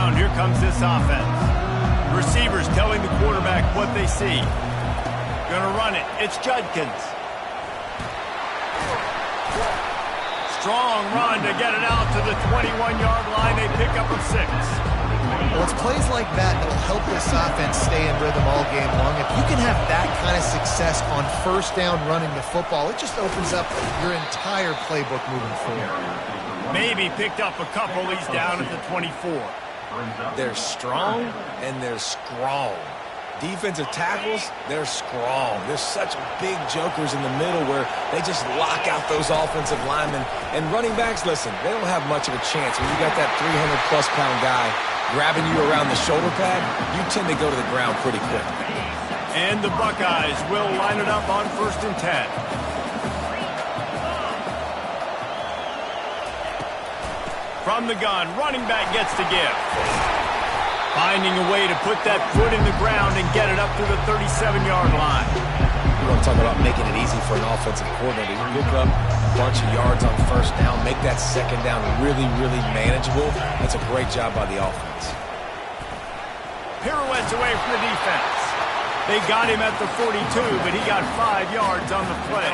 ground. Here comes this offense. Receivers telling the quarterback what they see. Gonna run it. It's Judkins. Strong run to get it out to the 21-yard line. They pick up a 6. Well, it's plays like that that will help this offense stay in rhythm all game long. If you can have that kind of success on first down running the football, it just opens up your entire playbook moving forward. Maybe picked up a couple. He's down at the 24. They're strong and they're strong. Defensive tackles, they're strong. There's such big jokers in the middle where they just lock out those offensive linemen. And running backs, listen, they don't have much of a chance. When you got that 300-plus pound guy grabbing you around the shoulder pad, you tend to go to the ground pretty quick. And the Buckeyes will line it up on 1st and 10. From the gun, running back gets to give. Finding a way to put that foot in the ground and get it up to the 37-yard line. You want to talk about making it easy for an offensive coordinator. You pick up a bunch of yards on first down, make that second down really, really manageable. That's a great job by the offense. Pirouettes away from the defense. They got him at the 42, but he got 5 yards on the play.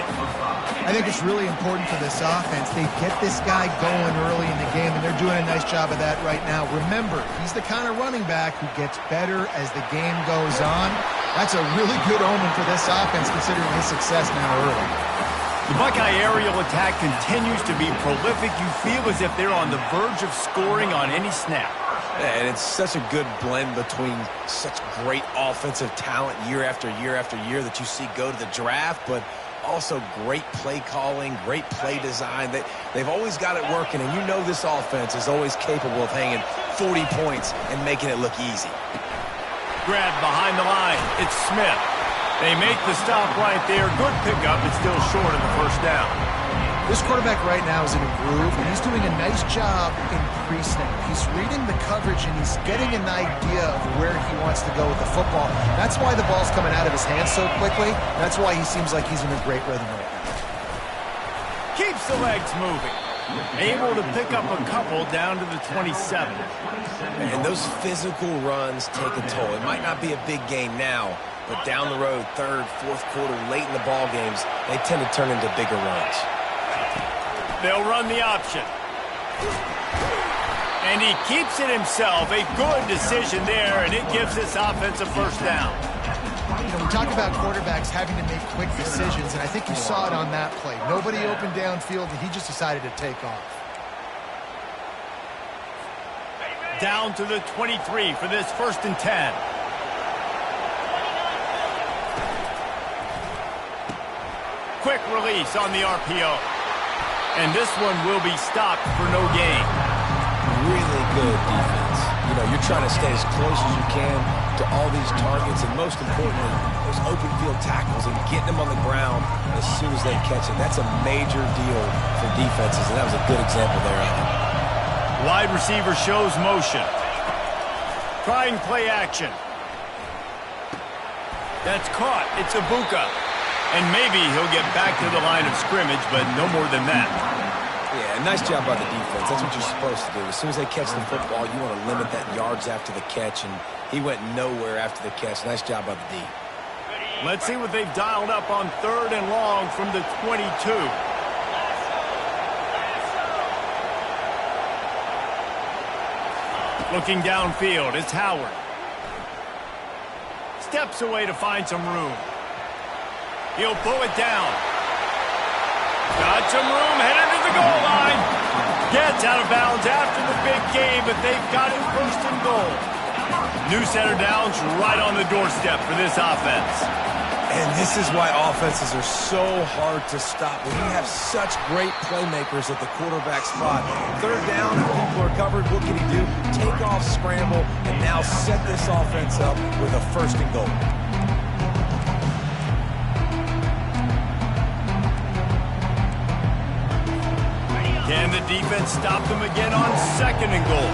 I think it's really important for this offense. They get this guy going early in the game, and they're doing a nice job of that right now. Remember, he's the kind of running back who gets better as the game goes on. That's a really good omen for this offense, considering his success now early. The Buckeye aerial attack continues to be prolific. You feel as if they're on the verge of scoring on any snap. And it's such a good blend between such great offensive talent year after year after year that you see go to the draft, but also great play calling, great play design. They've always got it working, and you know this offense is always capable of hanging 40 points and making it look easy. Grab behind the line. It's Smith. They make the stop right there. Good pickup. It's still short of the first down. This quarterback right now is in a groove, and he's doing a nice job in pre-snap. He's reading the coverage, and he's getting an idea of where he wants to go with the football. That's why the ball's coming out of his hands so quickly. That's why he seems like he's in a great rhythm right now. Keeps the legs moving. Able to pick up a couple down to the 27. And those physical runs take a toll. It might not be a big game now, but down the road, third, fourth quarter, late in the ball games, they tend to turn into bigger runs. They'll run the option. And he keeps it himself. A good decision there, and it gives this offense a first down. You know, we talk about quarterbacks having to make quick decisions, and I think you saw it on that play. Nobody opened downfield, and he just decided to take off. Down to the 23 for this 1st and 10. Quick release on the RPO. And this one will be stopped for no gain. Really good defense. You know, you're trying to stay as close as you can to all these targets, and most importantly, those open field tackles and getting them on the ground as soon as they catch it. That's a major deal for defenses, and that was a good example there of it. Wide receiver shows motion. Trying play action. That's caught. It's Ibuka. And maybe he'll get back to the line of scrimmage, but no more than that. Yeah, nice job by the defense. That's what you're supposed to do. As soon as they catch the football, you want to limit that yards after the catch, and he went nowhere after the catch. Nice job by the D. Let's see what they've dialed up on 3rd and long from the 22. Looking downfield, it's Howard. Steps away to find some room. He'll pull it down. Got some room, headed to the goal line. Gets out of bounds after the big game, but they've got it 1st and goal. New center downs right on the doorstep for this offense. And this is why offenses are so hard to stop. When you have such great playmakers at the quarterback spot. 3rd down, if people are covered, what can he do? Take off, scramble, and now set this offense up with a 1st and goal. Can the defense stop them again on 2nd and goal?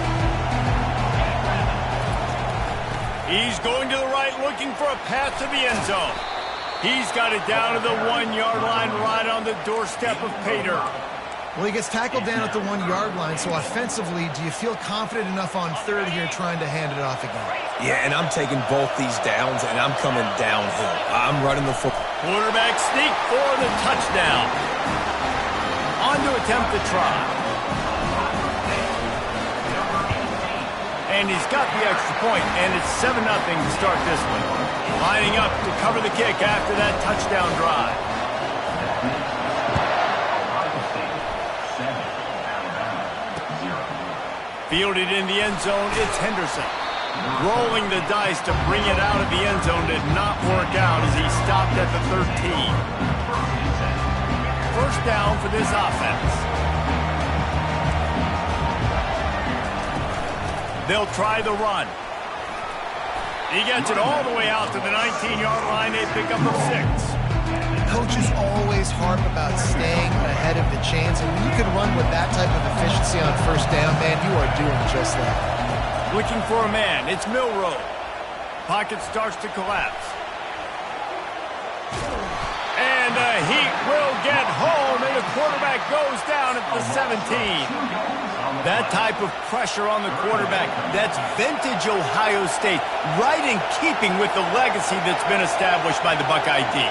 He's going to the right, looking for a path to the end zone. He's got it down to the 1-yard line right on the doorstep of Pater. Well, he gets tackled down at the 1-yard line, so offensively, do you feel confident enough on third here trying to hand it off again? Yeah, and I'm taking both these downs, and I'm coming downhill. I'm running the football. Quarterback sneak for the touchdown. On to attempt the try. And he's got the extra point, and it's 7-0 to start this one. Lining up to cover the kick after that touchdown drive. Fielded in the end zone, it's Henderson. Rolling the dice to bring it out of the end zone did not work out as he stopped at the 13. First down for this offense. They'll try the run. He gets it all the way out to the 19-yard line. They pick up a 6. Coaches always harp about staying ahead of the chains, and when you can run with that type of efficiency on first down, man, you are doing just that. Looking for a man. It's Milroe. Pocket starts to collapse. And the Heat will get home, and the quarterback goes down at the 17. That type of pressure on the quarterback, that's vintage Ohio State, right in keeping with the legacy that's been established by the Buckeye D.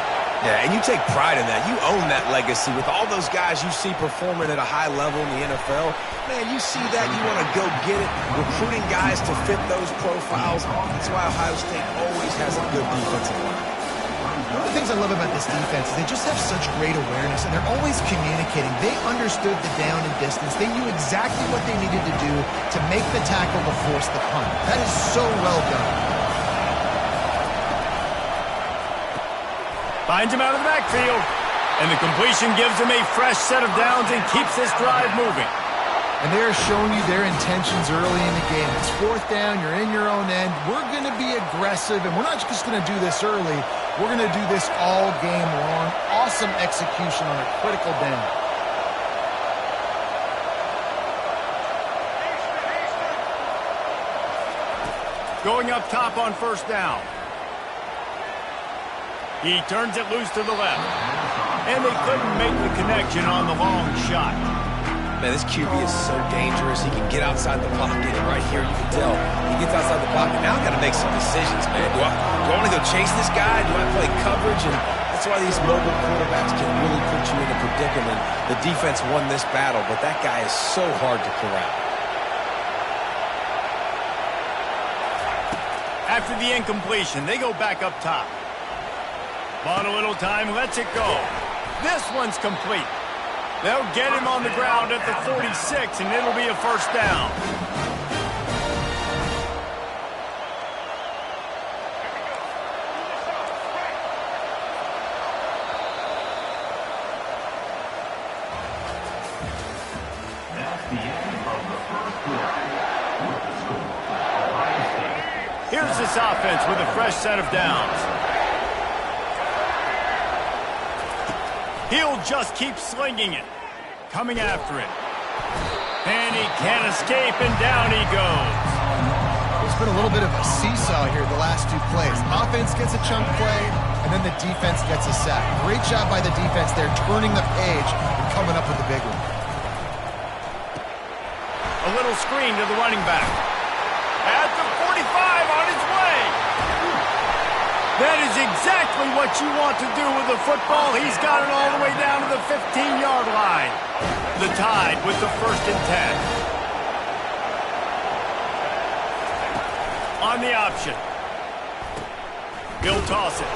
Yeah, and you take pride in that. You own that legacy with all those guys you see performing at a high level in the NFL. Man, you see that, you want to go get it, recruiting guys to fit those profiles. That's why Ohio State always has a good defensive line. One of the things I love about this defense is they just have such great awareness, and they're always communicating. They understood the down and distance. They knew exactly what they needed to do to make the tackle to force the punt. That is so well done. Finds him out of the backfield. And the completion gives him a fresh set of downs and keeps this drive moving. And they're showing you their intentions early in the game. It's fourth down. You're in your own end. We're going to be aggressive, and we're not just going to do this early. We're going to do this all game long. Awesome execution on a critical down. Going up top on first down. He turns it loose to the left. And they couldn't make the connection on the long shot. Man, this QB is so dangerous. He can get outside the pocket. And right here, you can tell he gets outside the pocket. Now I've got to make some decisions, man. Do I want to go chase this guy? Do I play coverage? And that's why these mobile quarterbacks can really put you in a predicament. The defense won this battle, but that guy is so hard to corral. After the incompletion, they go back up top. Bought a little time, lets it go. This one's complete. They'll get him on the ground at the 46, and it'll be a first down. Here's this offense with a fresh set of downs. He'll just keep slinging it. Coming after it. And he can't escape, and down he goes. There's been a little bit of a seesaw here the last two plays. Offense gets a chunk play, and then the defense gets a sack. Great job by the defense there, turning the page and coming up with the big one. A little screen to the running back. At the 45 on his way. That is exactly what you want to do with the football. He's got it all the way down to the 15-yard line. The Tide with the 1st and 10. On the option. He'll toss it.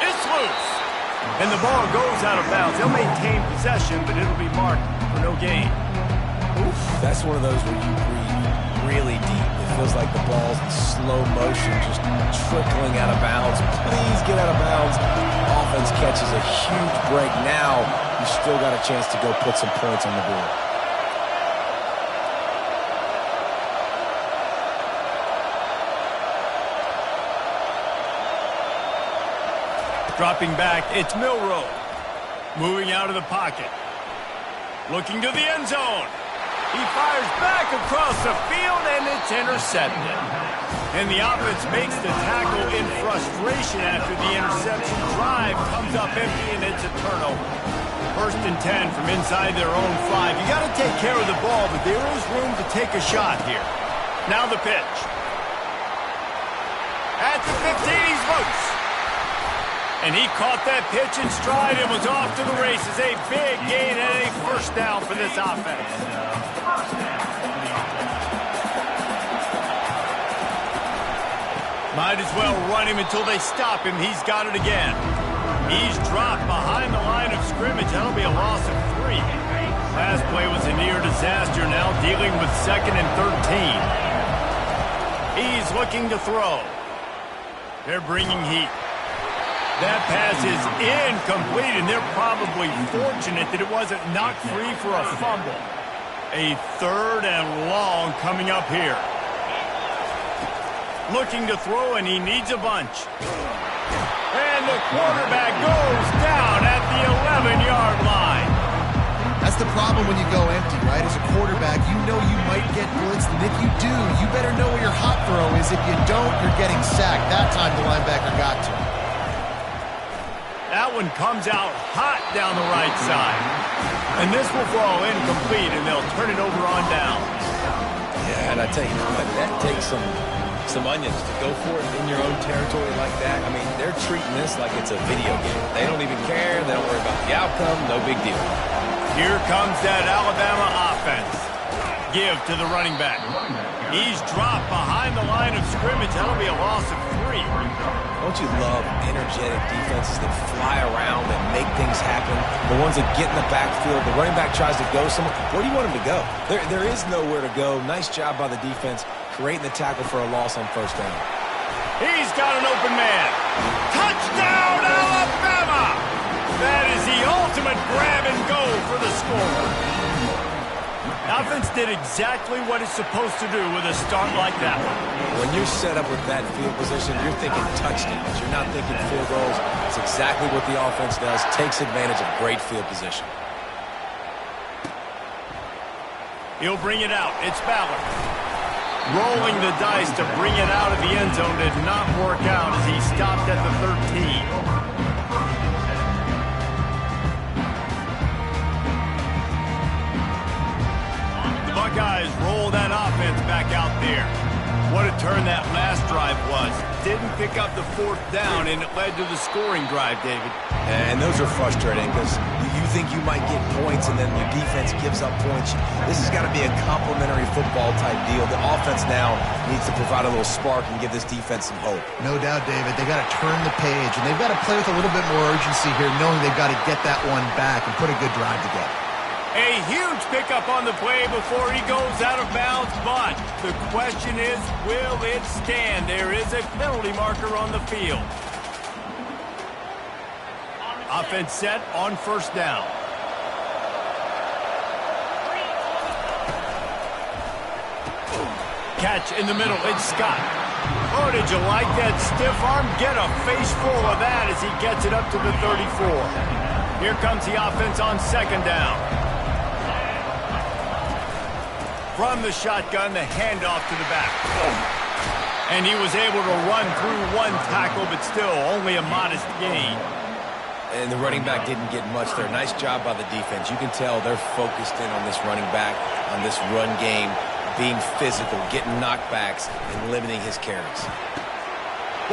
It's loose. And the ball goes out of bounds. They'll maintain possession, but it'll be marked for no gain. Oof, that's one of those where you breathe really deep. It feels like the ball's in slow motion, just trickling out of bounds. Please get out of bounds. Offense catches a huge break. Now you still got a chance to go put some points on the board. Dropping back, it's Milroe. Moving out of the pocket. Looking to the end zone. He fires back across the field, and it's intercepted. And the offense makes the tackle in frustration after the interception. Drive comes up empty, and it's a turnover. First and 10 from inside their own 5. You got to take care of the ball, but there is room to take a shot here. Now the pitch. At the 15, he's loose. And he caught that pitch in stride and was off to the races. A big gain and a first down for this offense. Might as well run him until they stop him. He's got it again. He's dropped behind the line of scrimmage. That'll be a loss of 3. Last play was a near disaster. Now dealing with 2nd and 13. He's looking to throw. They're bringing heat. That pass is incomplete, and they're probably fortunate that it wasn't knocked free for a fumble. A 3rd and long coming up here. Looking to throw, and he needs a bunch. And the quarterback goes down at the 11-yard line. That's the problem when you go empty, right? As a quarterback, you know you might get blitzed, and if you do, you better know where your hot throw is. If you don't, you're getting sacked. That time the linebacker got to him. That one comes out hot down the right side. And this will fall incomplete, and they'll turn it over on downs. Yeah, and I tell you what, that takes some onions to go for it in your own territory like that. I mean, they're treating this like it's a video game. They don't even care. They don't worry about the outcome. No big deal. Here comes that Alabama offense. Give to the running back. He's dropped behind the line of scrimmage. That'll be a loss of 3. Don't you love energetic defenses that fly around and make things happen? The ones that get in the backfield, the running back tries to go somewhere. Where do you want him to go? There is nowhere to go. Nice job by the defense, creating the tackle for a loss on first down. He's got an open man. Touchdown, Alabama! That is the ultimate grab and go for the score. Offense did exactly what it's supposed to do with a start like that one. When you're set up with that field position, you're thinking touchdowns. You're not thinking field goals. It's exactly what the offense does. Takes advantage of great field position. He'll bring it out. It's Ballard. Rolling the dice to bring it out of the end zone did not work out as he stopped at the 13. Buckeyes roll that offense back out there. What a turn that last drive was. Didn't pick up the 4th down, and it led to the scoring drive, David. And those are frustrating because you think you might get points, and then your defense gives up points. This has got to be a complementary football type deal. The offense now needs to provide a little spark and give this defense some hope. No doubt, David. They got to turn the page, and they've got to play with a little bit more urgency here, knowing they've got to get that one back and put a good drive together. A huge pickup on the play before he goes out of bounds, but the question is, will it stand? There is a penalty marker on the field. Offense set on first down. Catch in the middle, it's Scott. Oh, did you like that stiff arm? Get a face full of that as he gets it up to the 34. Here comes the offense on second down. From the shotgun, the handoff to the back. And he was able to run through one tackle, but still only a modest gain. And the running back didn't get much there. Nice job by the defense. You can tell they're focused in on this running back, on this run game, being physical, getting knockbacks, and limiting his carries.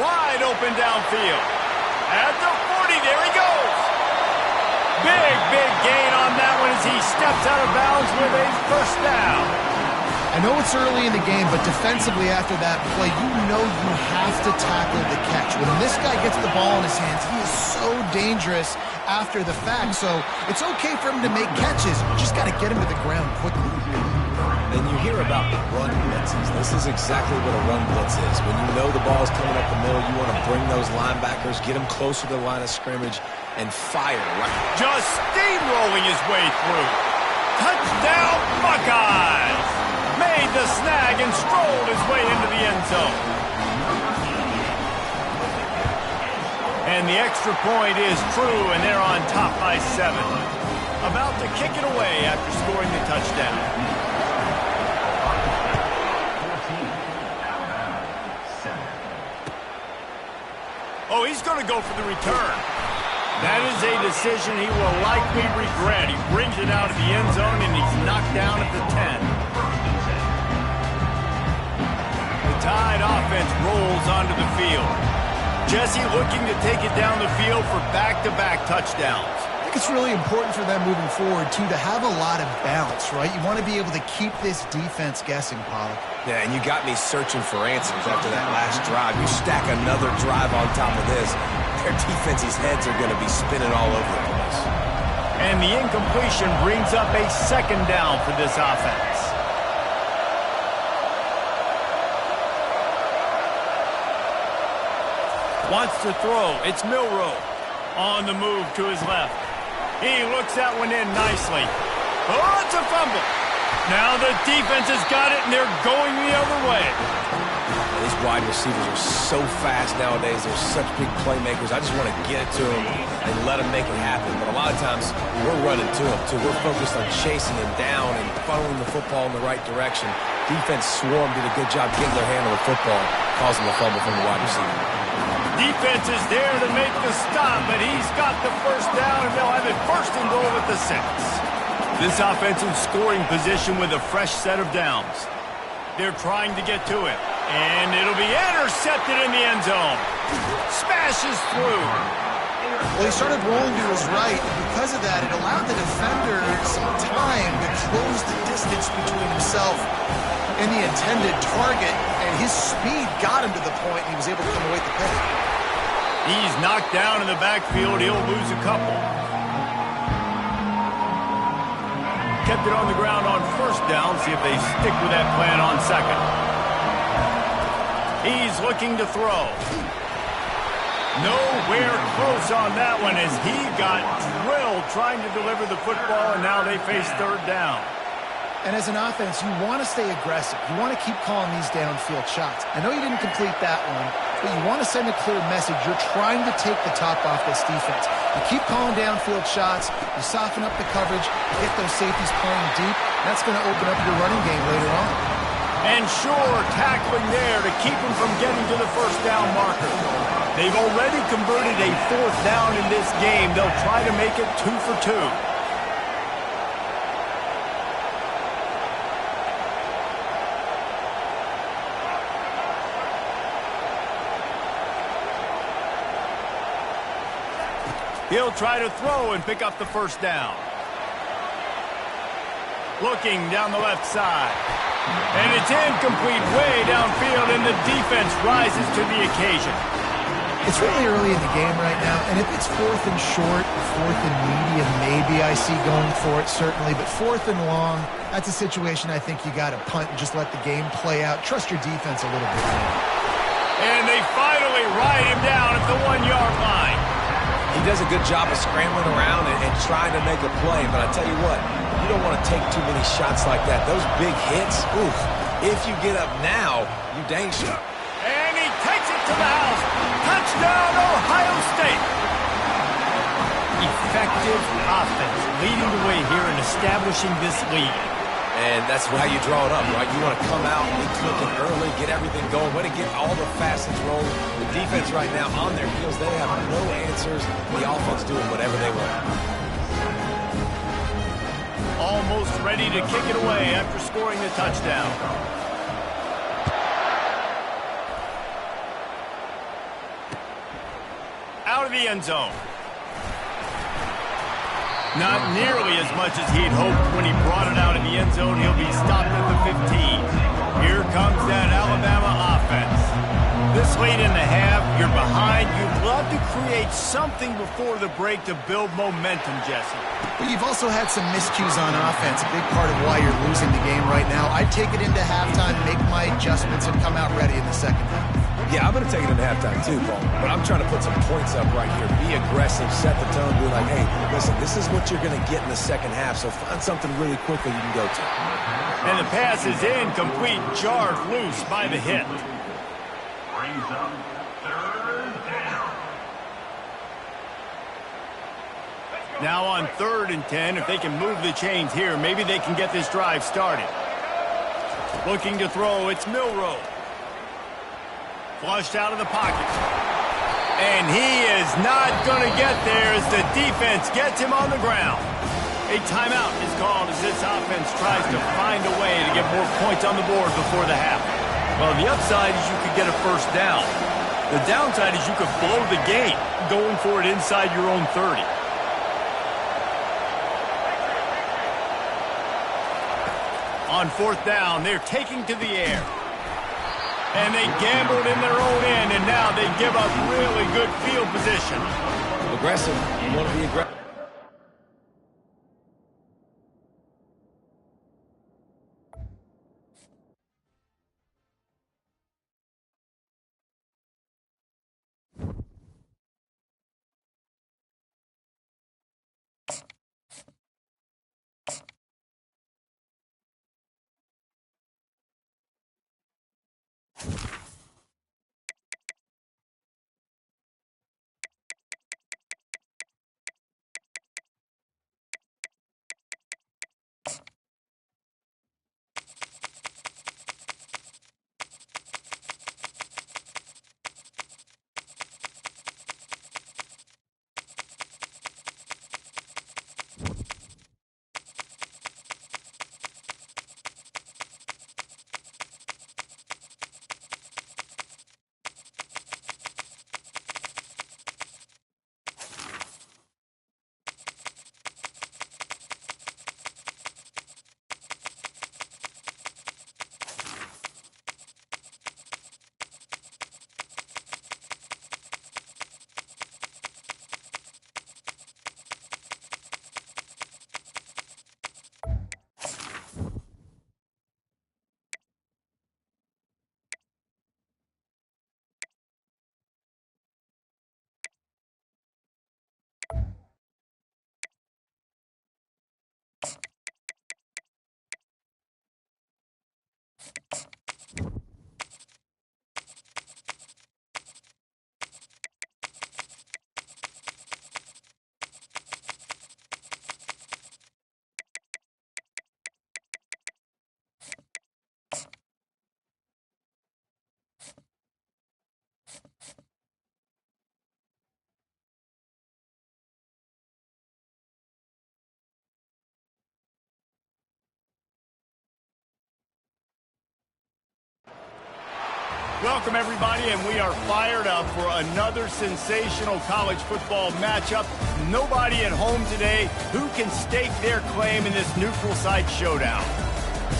Wide open downfield. At the 40, there he goes. Big gain on that one as he steps out of bounds with a first down. I know it's early in the game, but defensively after that play, you know you have to tackle the catch. When this guy gets the ball in his hands, he is so dangerous after the fact. So it's okay for him to make catches. You just got to get him to the ground quickly. And you hear about run blitzes. This is exactly what a run blitz is. When you know the ball is coming up the middle, you want to bring those linebackers, get them closer to the line of scrimmage, and fire. Just steamrolling his way through. Touchdown, Buckeyes! Made the snag and strolled his way into the end zone. And the extra point is true, and they're on top by 7. About to kick it away after scoring the touchdown. Oh, he's going to go for the return. That is a decision he will likely regret. He brings it out of the end zone, and he's knocked down at the 10. The Tide offense rolls onto the field. Jesse looking to take it down the field for back-to-back touchdowns. I think it's really important for them moving forward, too, to have a lot of balance, right? You want to be able to keep this defense guessing, Pollock. Yeah, and you got me searching for answers after that last drive. You stack another drive on top of this, their defense's heads are going to be spinning all over the place. And the incompletion brings up a second down for this offense. Wants to throw. It's Milroe. On the move to his left. He looks that one in nicely. Oh, it's a fumble. Now the defense has got it, and they're going the other way. These wide receivers are so fast nowadays. They're such big playmakers. I just want to get it to them and let them make it happen. But a lot of times, we're running to them, too. We're focused on chasing them down and funneling the football in the right direction. Defense swarm did a good job getting their hand on the football, causing the fumble from the wide receiver. Defense is there to make the stop, but he's got the first down, and they'll have it first and goal at the 6. This offense in scoring position with a fresh set of downs. They're trying to get to it, and it'll be intercepted in the end zone. Smashes through. Well, he started rolling to his right, and because of that, it allowed the defender some time to close the distance between himself and the intended target, and his speed got him to the point, and he was able to come away with the pick. He's knocked down in the backfield. He'll lose a couple. Kept it on the ground on first down. See if they stick with that plan on second. He's looking to throw. Nowhere close on that one as he got drilled trying to deliver the football, and now they face third down. And as an offense, you want to stay aggressive. You want to keep calling these downfield shots. I know you didn't complete that one, but you want to send a clear message. You're trying to take the top off this defense. You keep calling downfield shots. You soften up the coverage. You get those safeties playing deep. That's going to open up your running game later on. And sure, tackling there to keep them from getting to the first down marker. They've already converted a fourth down in this game. They'll try to make it 2 for 2. He'll try to throw and pick up the first down. Looking down the left side. And it's incomplete way downfield, and the defense rises to the occasion. It's really early in the game right now, and if it's 4th and short, 4th and medium, maybe I see going for it, certainly. But 4th and long, that's a situation I think you got to punt and just let the game play out. Trust your defense a little bit more. And they finally ride him down at the 1-yard line. He does a good job of scrambling around and trying to make a play, but I tell you what, you don't want to take too many shots like that. Those big hits, oof, if you get up now, you danger. And he takes it to the house. Touchdown, Ohio State. Effective offense leading the way here in establishing this lead. And that's how you draw it up, right? You want to come out, be clicking early, get everything going, way to get all the facets rolling. The defense right now on their heels, they have no answers. The offense doing whatever they want. Almost ready to kick it away after scoring the touchdown. Out of the end zone. Not nearly as much as he'd hoped when he brought it out in the end zone. He'll be stopped at the 15. Here comes that Alabama offense. This late in the half, you're behind. You'd love to create something before the break to build momentum, Jesse. But you've also had some miscues on offense, a big part of why you're losing the game right now. I'd take it into halftime, make my adjustments, and come out ready in the second half. Yeah, I'm going to take it into halftime too, Paul. But I'm trying to put some points up right here. Be aggressive, set the tone, be like, hey, listen, this is what you're going to get in the second half, so find something really quickly you can go to. And the pass is incomplete, jarred loose by the hit. Brings up third down. Now on 3rd and 10, if they can move the chains here, maybe they can get this drive started. Looking to throw, it's Milroe. Flushed out of the pocket. And he is not going to get there as the defense gets him on the ground. A timeout is called as this offense tries to find a way to get more points on the board before the half. Well, the upside is you could get a first down. The downside is you could blow the game going for it inside your own 30. On fourth down, they're taking to the air. And they gambled in their own end, and now they give up really good field position. Aggressive. You want to be aggressive. Welcome, everybody, and we are fired up for another sensational college football matchup. Nobody at home today who can stake their claim in this neutral site showdown.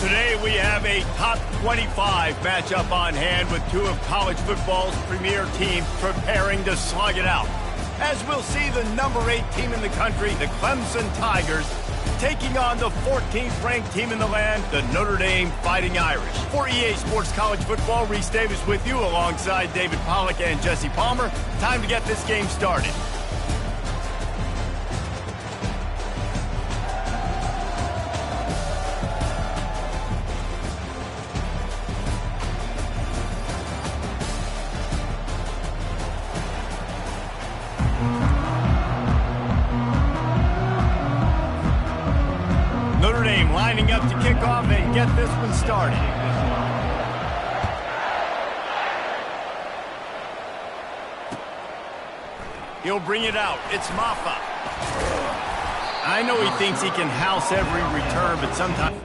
Today we have a top 25 matchup on hand with two of college football's premier teams preparing to slug it out. As we'll see the number 8 team in the country, the Clemson Tigers, taking on the 14th ranked team in the land, the Notre Dame Fighting Irish. For EA Sports College Football, Reese Davis with you alongside David Pollack and Jesse Palmer. Time to get this game started. Notre Dame lining up to kick off and get this one started. He'll bring it out. It's Maffa. I know he thinks he can house every return, but sometimes...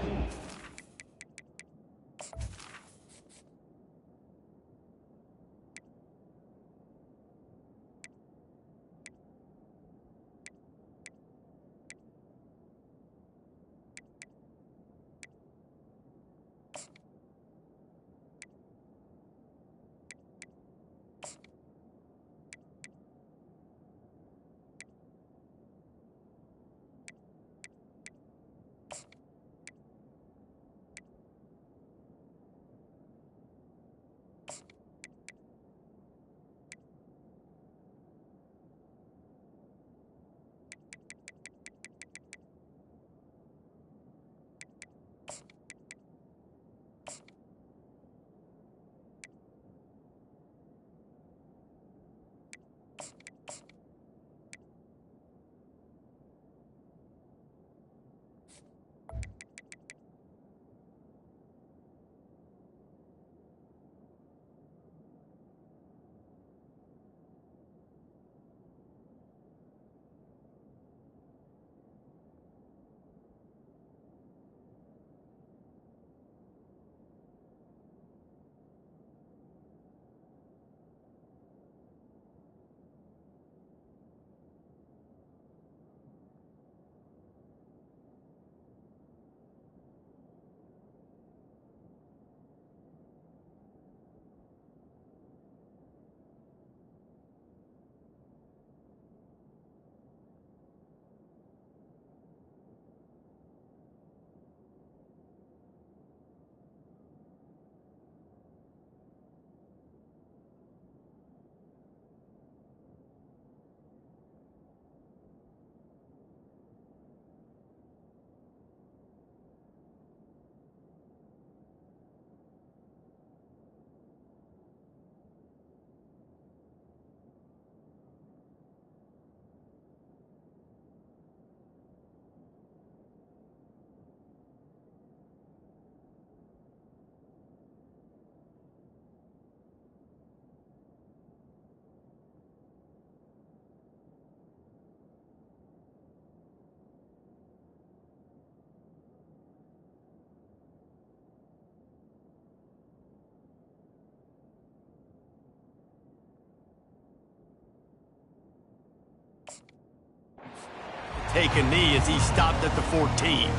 take a knee as he stopped at the 14.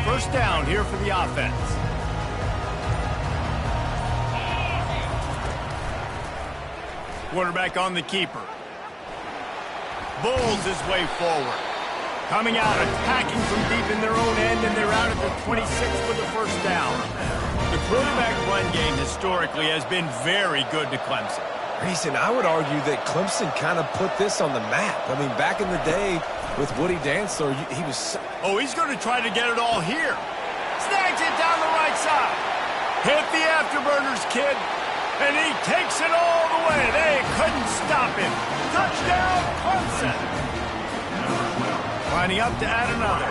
First down here for the offense. Quarterback on the keeper. Bowls his way forward. Coming out, attacking from deep in their own end, and they're out at the 26 for the first down. The quarterback run game historically has been very good to Clemson. Reason, I would argue that Clemson kind of put this on the map. I mean, back in the day with Woody Dantzler, he was... Oh, he's going to try to get it all here. Snags it down the right side. Hit the afterburners, kid. And he takes it all the way. They couldn't stop him. Touchdown, Clemson. Lining up to add another.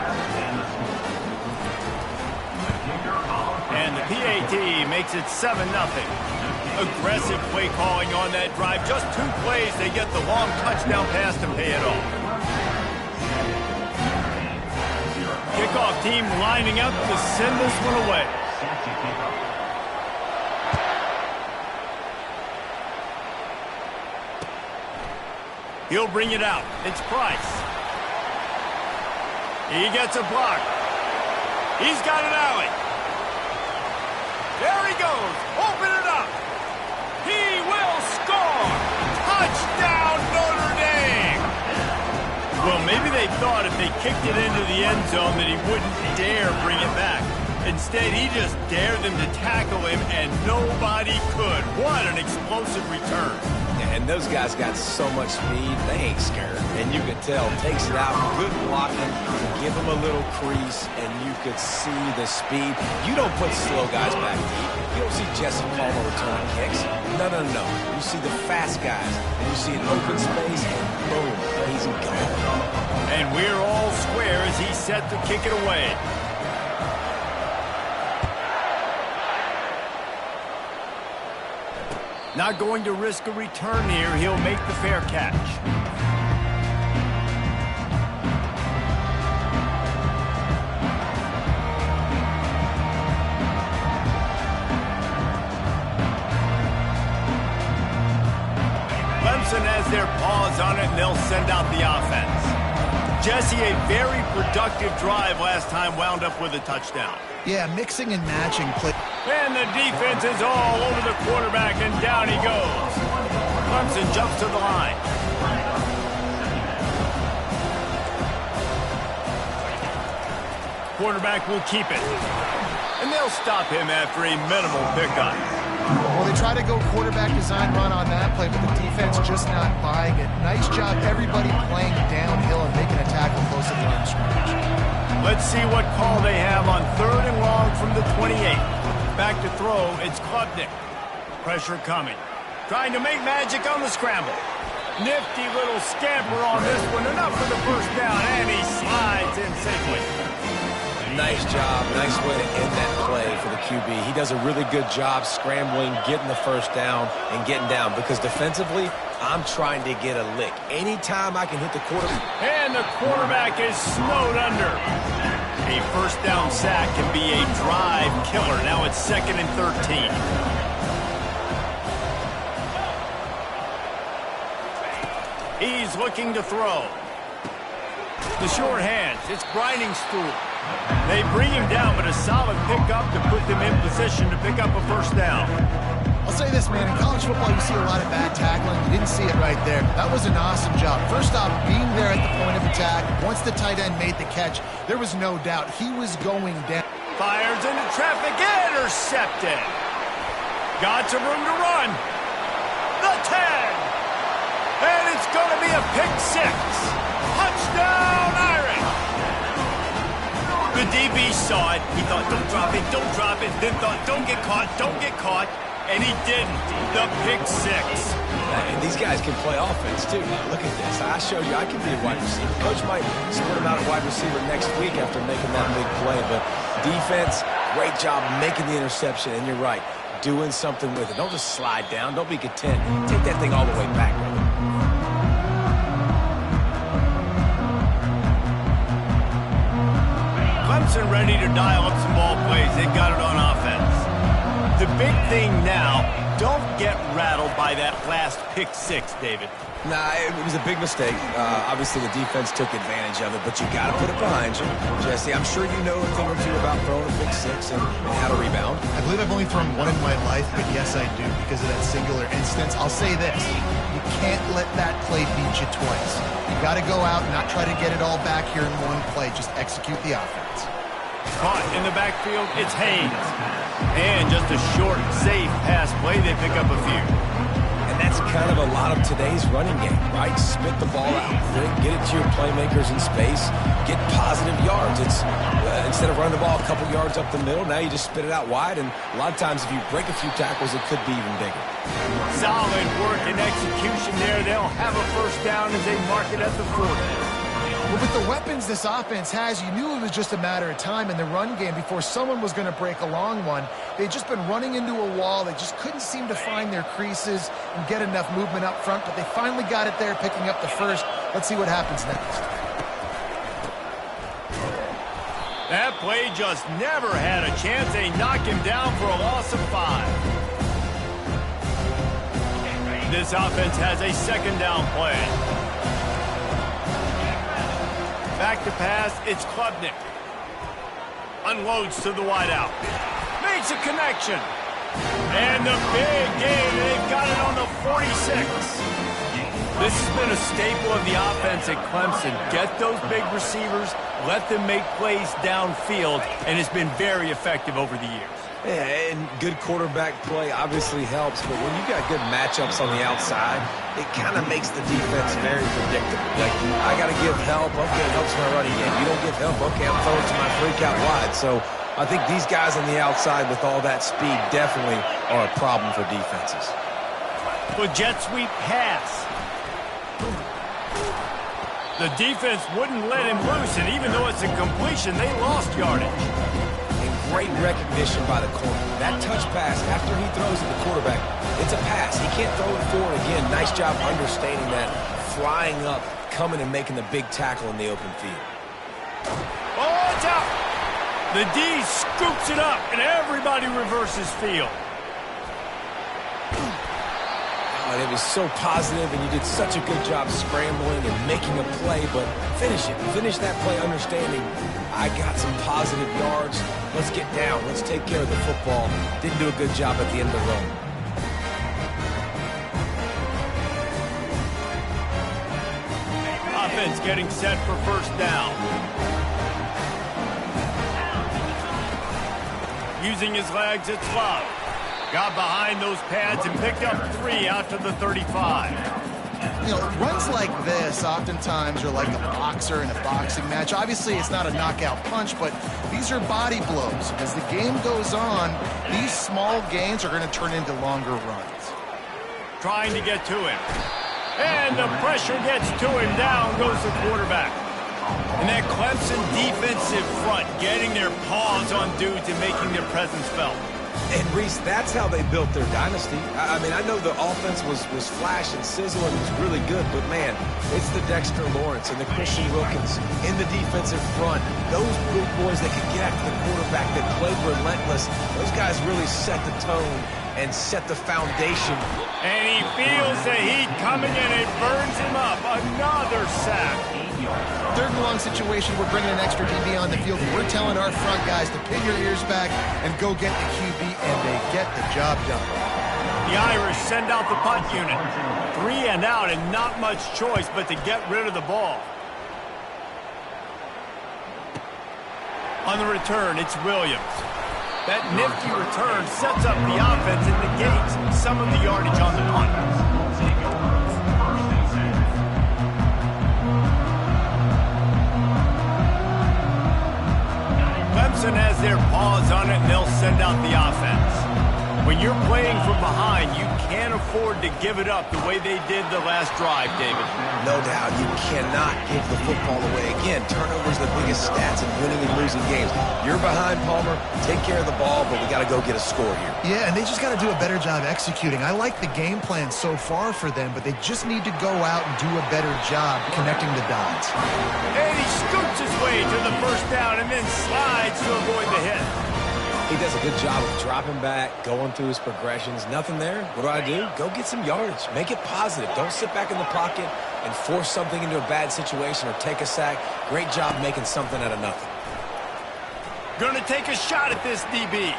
And the PAT makes it 7-0. Aggressive play calling on that drive. Just 2 plays, they get the long touchdown pass to pay it off. Kickoff team lining up to send this one away. He'll bring it out. It's Price. He gets a block. He's got an alley. There he goes. Open it up. He will score. Touchdown, Notre Dame. Well, maybe they thought if they kicked it into the end zone that he wouldn't dare bring it back. Instead, he just dared them to tackle him, and nobody could. What an explosive return. And those guys got so much speed, they ain't scared. And you could tell, takes it out, good blocking, give them a little crease, and you could see the speed. You don't put slow guys back deep. You don't see Jesse Palmer returning kicks. No. You see the fast guys, and you see an open space, and boom, he's gone. And we're all square as he's set to kick it away. Not going to risk a return here. He'll make the fair catch. Clemson has their paws on it, and they'll send out the offense. Jesse, a very productive drive last time, wound up with a touchdown. Yeah, mixing and matching play. And the defense is all over the quarterback, and down he goes. Clemson jumps to the line. Quarterback will keep it. And they'll stop him after a minimal pickup. Well, they try to go quarterback design run on that play, but the defense just not buying it. Nice job, everybody playing downhill and making a tackle close to the line of scrimmage. Let's see what call they have on 3rd and long from the 28. Back to throw, it's Klubnik. Pressure coming. Trying to make magic on the scramble. Nifty little scamper on this one. Enough for the first down, and he slides in safely. Nice job. Nice way to end that play for the QB. He does a really good job scrambling, getting the first down, and getting down. Because defensively, I'm trying to get a lick. Anytime I can hit the quarterback. And the quarterback is snowed under. A first down sack can be a drive killer. Now it's 2nd and 13. He's looking to throw. The short hands. It's grinding stool. They bring him down, but a solid pickup to put them in position to pick up a first down. I'll say this, man. In college football, you see a lot of bad tackling. You didn't see it right there. That was an awesome job. First off, being there at the point of attack. Once the tight end made the catch, there was no doubt he was going down. Fires into traffic. Intercepted. Got some room to run. The 10. And it's going to be a pick 6. Touchdown, Irish. The DB saw it. He thought, don't drop it, don't drop it. Then thought, don't get caught, don't get caught. And he didn't. The pick 6. And these guys can play offense, too. Now, look at this. I showed you I can be a wide receiver. Coach might split him out at wide receiver next week after making that big play. But defense, great job making the interception. And you're right, doing something with it. Don't just slide down. Don't be content. Take that thing all the way back. Clemson ready to dial up some ball plays. They've got it on offense. The big thing now, don't get rattled by that last pick six, David. Nah, it was a big mistake. Obviously, the defense took advantage of it, but you got to put it behind you. Jesse, I'm sure you know a thing or two about throwing a pick six and how to rebound. I believe I've only thrown one in my life, but yes, I do because of that singular instance. I'll say this. You can't let that play beat you twice. You got to go out and not try to get it all back here in one play. Just execute the offense. Caught in the backfield, it's Haynes. And just a short, safe pass play, they pick up a few. And that's kind of a lot of today's running game, right? Spit the ball out quick, get it to your playmakers in space, get positive yards. It's instead of running the ball a couple yards up the middle, now you just spit it out wide, and a lot of times if you break a few tackles, it could be even bigger. Solid work and execution there. They'll have a first down as they mark it at the 40. Well, with the weapons this offense has, you knew it was just a matter of time in the run game before someone was going to break a long one. They'd just been running into a wall. They just couldn't seem to find their creases and get enough movement up front, but they finally got it there, picking up the first. Let's see what happens next. That play just never had a chance. They knock him down for a loss of 5. This offense has a second down play. Back to pass, it's Klubnik. Unloads to the wideout. Makes a connection. And the big game, they've got it on the 46. This has been a staple of the offense at Clemson. Get those big receivers, let them make plays downfield, and it's been very effective over the years. Yeah, and good quarterback play obviously helps, but when you got good matchups on the outside, it kind of makes the defense very predictable. Like, I got to give help. Okay, it helps my running game. You don't give help. Okay, I'm throwing to my freak out wide. So I think these guys on the outside with all that speed definitely are a problem for defenses. With jet sweep pass. The defense wouldn't let him loose, and even though it's a completion, they lost yardage. Great recognition by the corner. That touch pass after he throws at the quarterback, it's a pass. He can't throw it forward again. Nice job understanding that, flying up, coming and making the big tackle in the open field. Oh, it's out. The D scoops it up, and everybody reverses field. And it was so positive, and you did such a good job scrambling and making a play, but finish it. Finish that play understanding, I got some positive yards. Let's get down. Let's take care of the football. Didn't do a good job at the end of the run. Offense getting set for first down. Using his legs, it's Love. Got behind those pads and picked up 3 after the 35. You know, runs like this oftentimes are like a boxer in a boxing match. Obviously, it's not a knockout punch, but these are body blows. As the game goes on, these small gains are going to turn into longer runs. Trying to get to him. And the pressure gets to him. Down goes the quarterback. And that Clemson defensive front getting their paws on dudes and making their presence felt. And, Reese, that's how they built their dynasty. I mean, I know the offense was flash and sizzle and was really good, but, man, it's the Dexter Lawrence and the Christian Wilkins in the defensive front. Those big boys that could get after the quarterback, that played relentless, those guys really set the tone and set the foundation. And he feels the heat coming in. It burns him up. Another sack. Third and long situation, we're bringing an extra DB on the field, and we're telling our front guys to pin your ears back and go get the QB, and they get the job done. The Irish send out the punt unit. 3 and out, and not much choice but to get rid of the ball. On the return, it's Williams. That nifty return sets up the offense and negates some of the yardage on the punt. Clemson has their paws on it, and they'll send out the offense. When you're playing from behind, you can't afford to give it up the way they did the last drive, David. No doubt, you cannot give the football away. Again, turnovers are the biggest stats in winning and losing games. You're behind, Palmer. Take care of the ball, but we got to go get a score here. Yeah, and they just got to do a better job executing. I like the game plan so far for them, but they just need to go out and do a better job connecting the dots. And he scoots his way to the first down and then slides to avoid the hit. He does a good job of dropping back, going through his progressions. Nothing there. What do? Go get some yardage. Make it positive. Don't sit back in the pocket and force something into a bad situation or take a sack. Great job making something out of nothing. Gonna take a shot at this DB.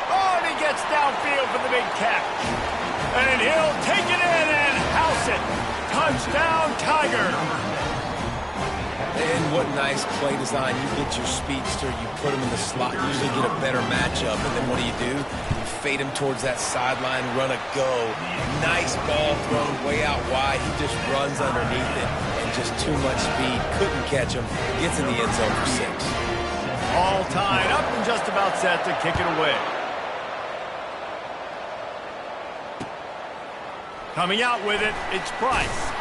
Oh, and he gets downfield for the big catch. And he'll take it in and house it. Touchdown, Tiger. And what nice play design. You get your speedster, you put him in the slot, you usually get a better matchup, and then what do? You fade him towards that sideline, run a go. Nice ball thrown way out wide. He just runs underneath it, and just too much speed. Couldn't catch him. Gets in the end zone for 6. All tied up and just about set to kick it away. Coming out with it, it's Price.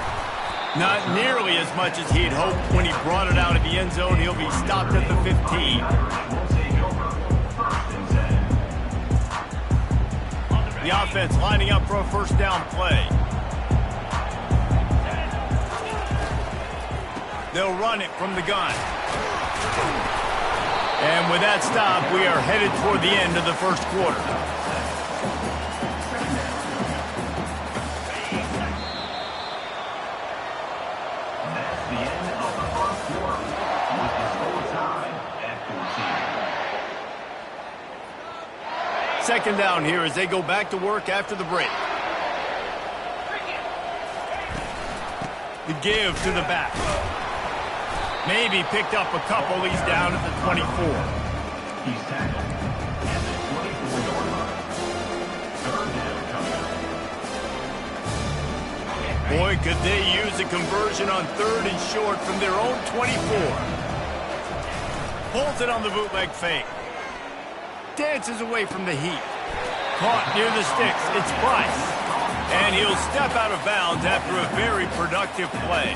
Not nearly as much as he'd hoped when he brought it out of the end zone. He'll be stopped at the 15. The offense lining up for a first down play. They'll run it from the gun. And with that stop, we are headed toward the end of the first quarter. Second down here as they go back to work after the break. The give to the back. Maybe picked up a couple. He's down at the 24. He's tackled at the 24-yard line. Boy, could they use a conversion on 3rd and short from their own 24. Pulls it on the bootleg fake. Dances away from the heat. Caught near the sticks. It's Price. And he'll step out of bounds after a very productive play.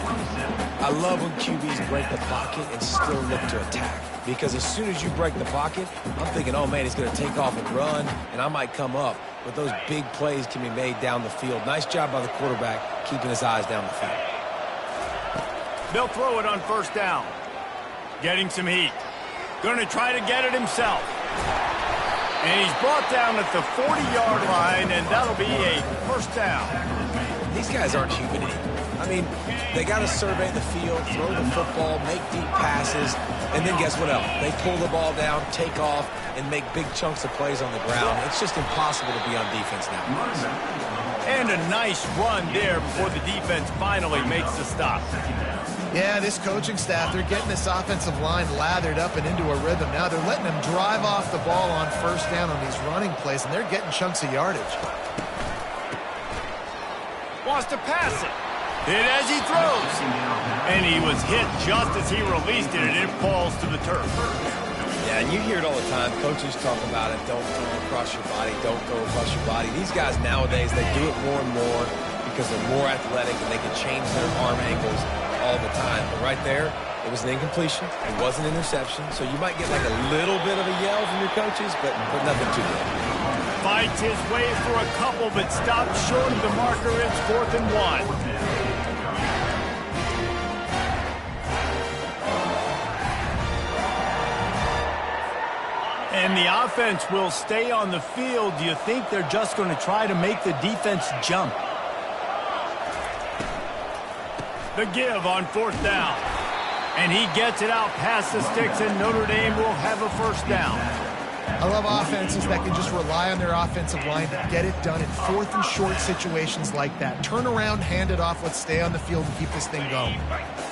I love when QBs break the pocket and still look to attack. Because as soon as you break the pocket, I'm thinking, oh, man, he's going to take off and run, and I might come up. But those big plays can be made down the field. Nice job by the quarterback keeping his eyes down the field. They'll throw it on first down. Getting some heat. Going to try to get it himself. And he's brought down at the 40-yard line, and that'll be a first down. These guys aren't human anymore. I mean, they got to survey the field, throw the football, make deep passes, and then guess what else? They pull the ball down, take off, and make big chunks of plays on the ground. It's just impossible to be on defense now. And a nice run there before the defense finally makes the stop. Yeah, this coaching staff, they're getting this offensive line lathered up and into a rhythm. Now they're letting them drive off the ball on first down on these running plays, and they're getting chunks of yardage. Wants to pass it. Hit as he throws. And he was hit just as he released it, and it falls to the turf. Yeah, and you hear it all the time. Coaches talk about it. Don't throw across your body. Don't throw across your body. These guys nowadays, they do it more and more because they're more athletic and they can change their arm angles all the time. But right there, it was an incompletion. It was an interception. So you might get like a little bit of a yell from your coaches, but nothing too good. Fights his way for a couple, but stopped short of the marker. It's 4th and 1. And the offense will stay on the field. Do you think they're just going to try to make the defense jump? The give on 4th down. And he gets it out past the sticks, and Notre Dame will have a first down. I love offenses that can just rely on their offensive line to get it done in 4th and short situations like that. Turn around, hand it off, let's stay on the field and keep this thing going.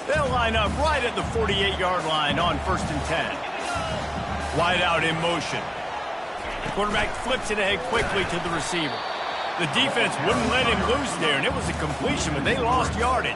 They'll line up right at the 48-yard line on 1st and 10. Wide out in motion. The quarterback flips it ahead quickly to the receiver. The defense wouldn't let him loose there, and it was a completion, but they lost yardage.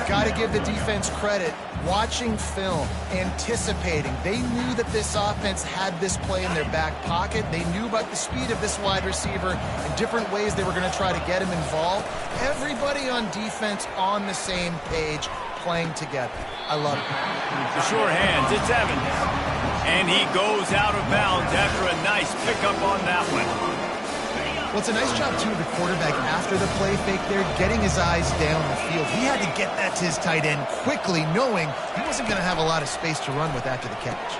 Got to give the defense credit. Watching film, anticipating. They knew that this offense had this play in their back pocket. They knew about the speed of this wide receiver and different ways they were going to try to get him involved. Everybody on defense on the same page, playing together. I love it. The sure hands, it's Evans. And he goes out of bounds after a nice pickup on that one. Well, it's a nice job, too, of the quarterback after the play fake there, getting his eyes down the field. He had to get that to his tight end quickly, knowing he wasn't going to have a lot of space to run with after the catch.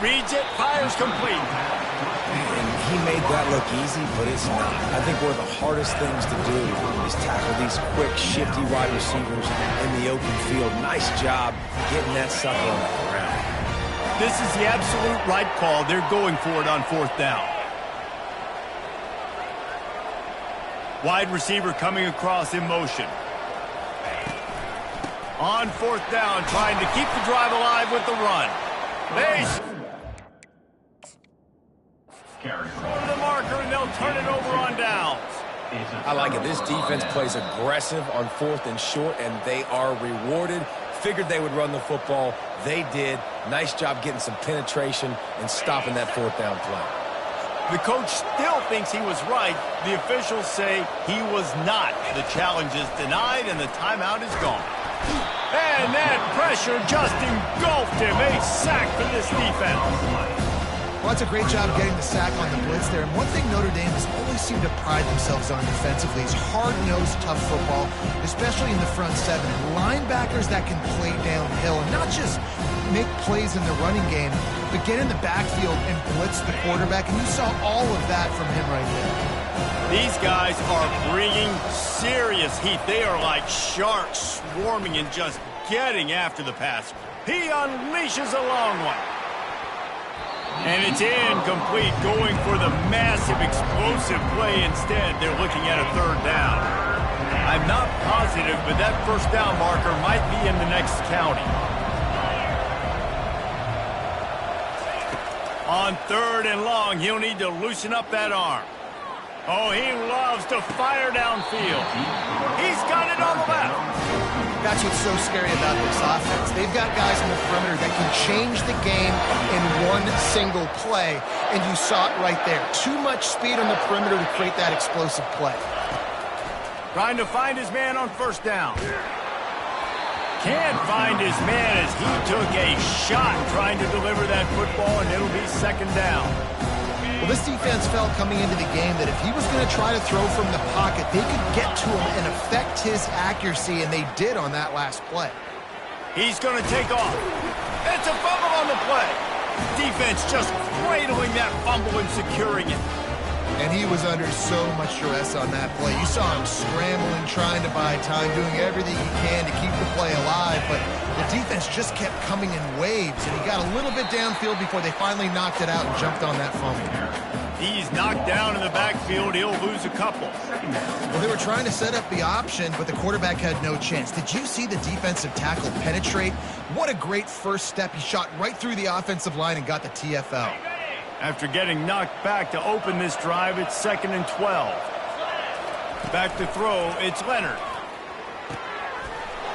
Reads it, fires complete. And he made that look easy, but it's not. I think one of the hardest things to do is tackle these quick, shifty wide receivers in the open field. Nice job getting that sucker on the ground. This is the absolute right call. They're going for it on 4th down. Wide receiver coming across in motion. On 4th down, trying to keep the drive alive with the run. Base. The marker, and they'll turn it over on downs. I like it. This defense plays aggressive on 4th and short, and they are rewarded. Figured they would run the football. They did. Nice job getting some penetration and stopping that 4th down play. The coach still thinks he was right. The officials say he was not. The challenge is denied, and the timeout is gone. And that pressure just engulfed him. A sack for this defense. Well, that's a great job getting the sack on the blitz there. And one thing Notre Dame has always seemed to pride themselves on defensively is hard-nosed, tough football, especially in the front seven. And linebackers that can play downhill and not just make plays in the running game, but get in the backfield and blitz the quarterback. And you saw all of that from him right there. These guys are bringing serious heat. They are like sharks swarming and just getting after the passer. He unleashes a long one. And it's incomplete, going for the massive explosive play instead. They're looking at a 3rd down. I'm not positive, but that 1st down marker might be in the next county. On 3rd and long, he'll need to loosen up that arm. Oh, he loves to fire downfield. He's got it on the left. That's what's so scary about this offense. They've got guys in the perimeter that can change the game in one single play, and you saw it right there. Too much speed on the perimeter to create that explosive play. Trying to find his man on 1st down. Can't find his man as he took a shot trying to deliver that football, and it'll be 2nd down. Well, this defense felt coming into the game that if he was going to try to throw from the pocket, they could get to him and affect his accuracy, and they did on that last play. He's going to take off. It's a fumble on the play. Defense just cradling that fumble and securing it. And he was under so much duress on that play. You saw him scrambling, trying to buy time, doing everything he can to keep the play alive, but the defense just kept coming in waves, and he got a little bit downfield before they finally knocked it out and jumped on that fumble. He's knocked down in the backfield. He'll lose a couple. Well, they were trying to set up the option, but the quarterback had no chance. Did you see the defensive tackle penetrate? What a great first step. He shot right through the offensive line and got the TFL. After getting knocked back to open this drive, it's 2nd and 12. Back to throw, it's Leonard.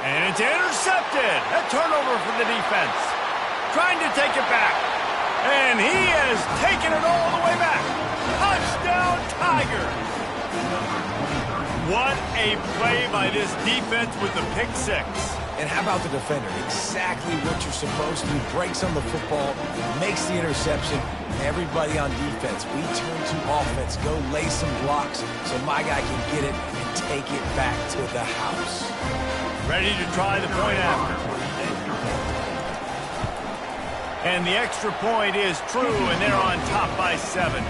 And it's intercepted. A turnover for the defense. Trying to take it back. And he has taken it all the way back. Touchdown, Tigers. What a play by this defense with the pick 6. And how about the defender? Exactly what you're supposed to. Breaks on the football, makes the interception. Everybody on defense, we turn to offense. Go lay some blocks so my guy can get it and take it back to the house. Ready to try the point after. And the extra point is true, and they're on top by 7.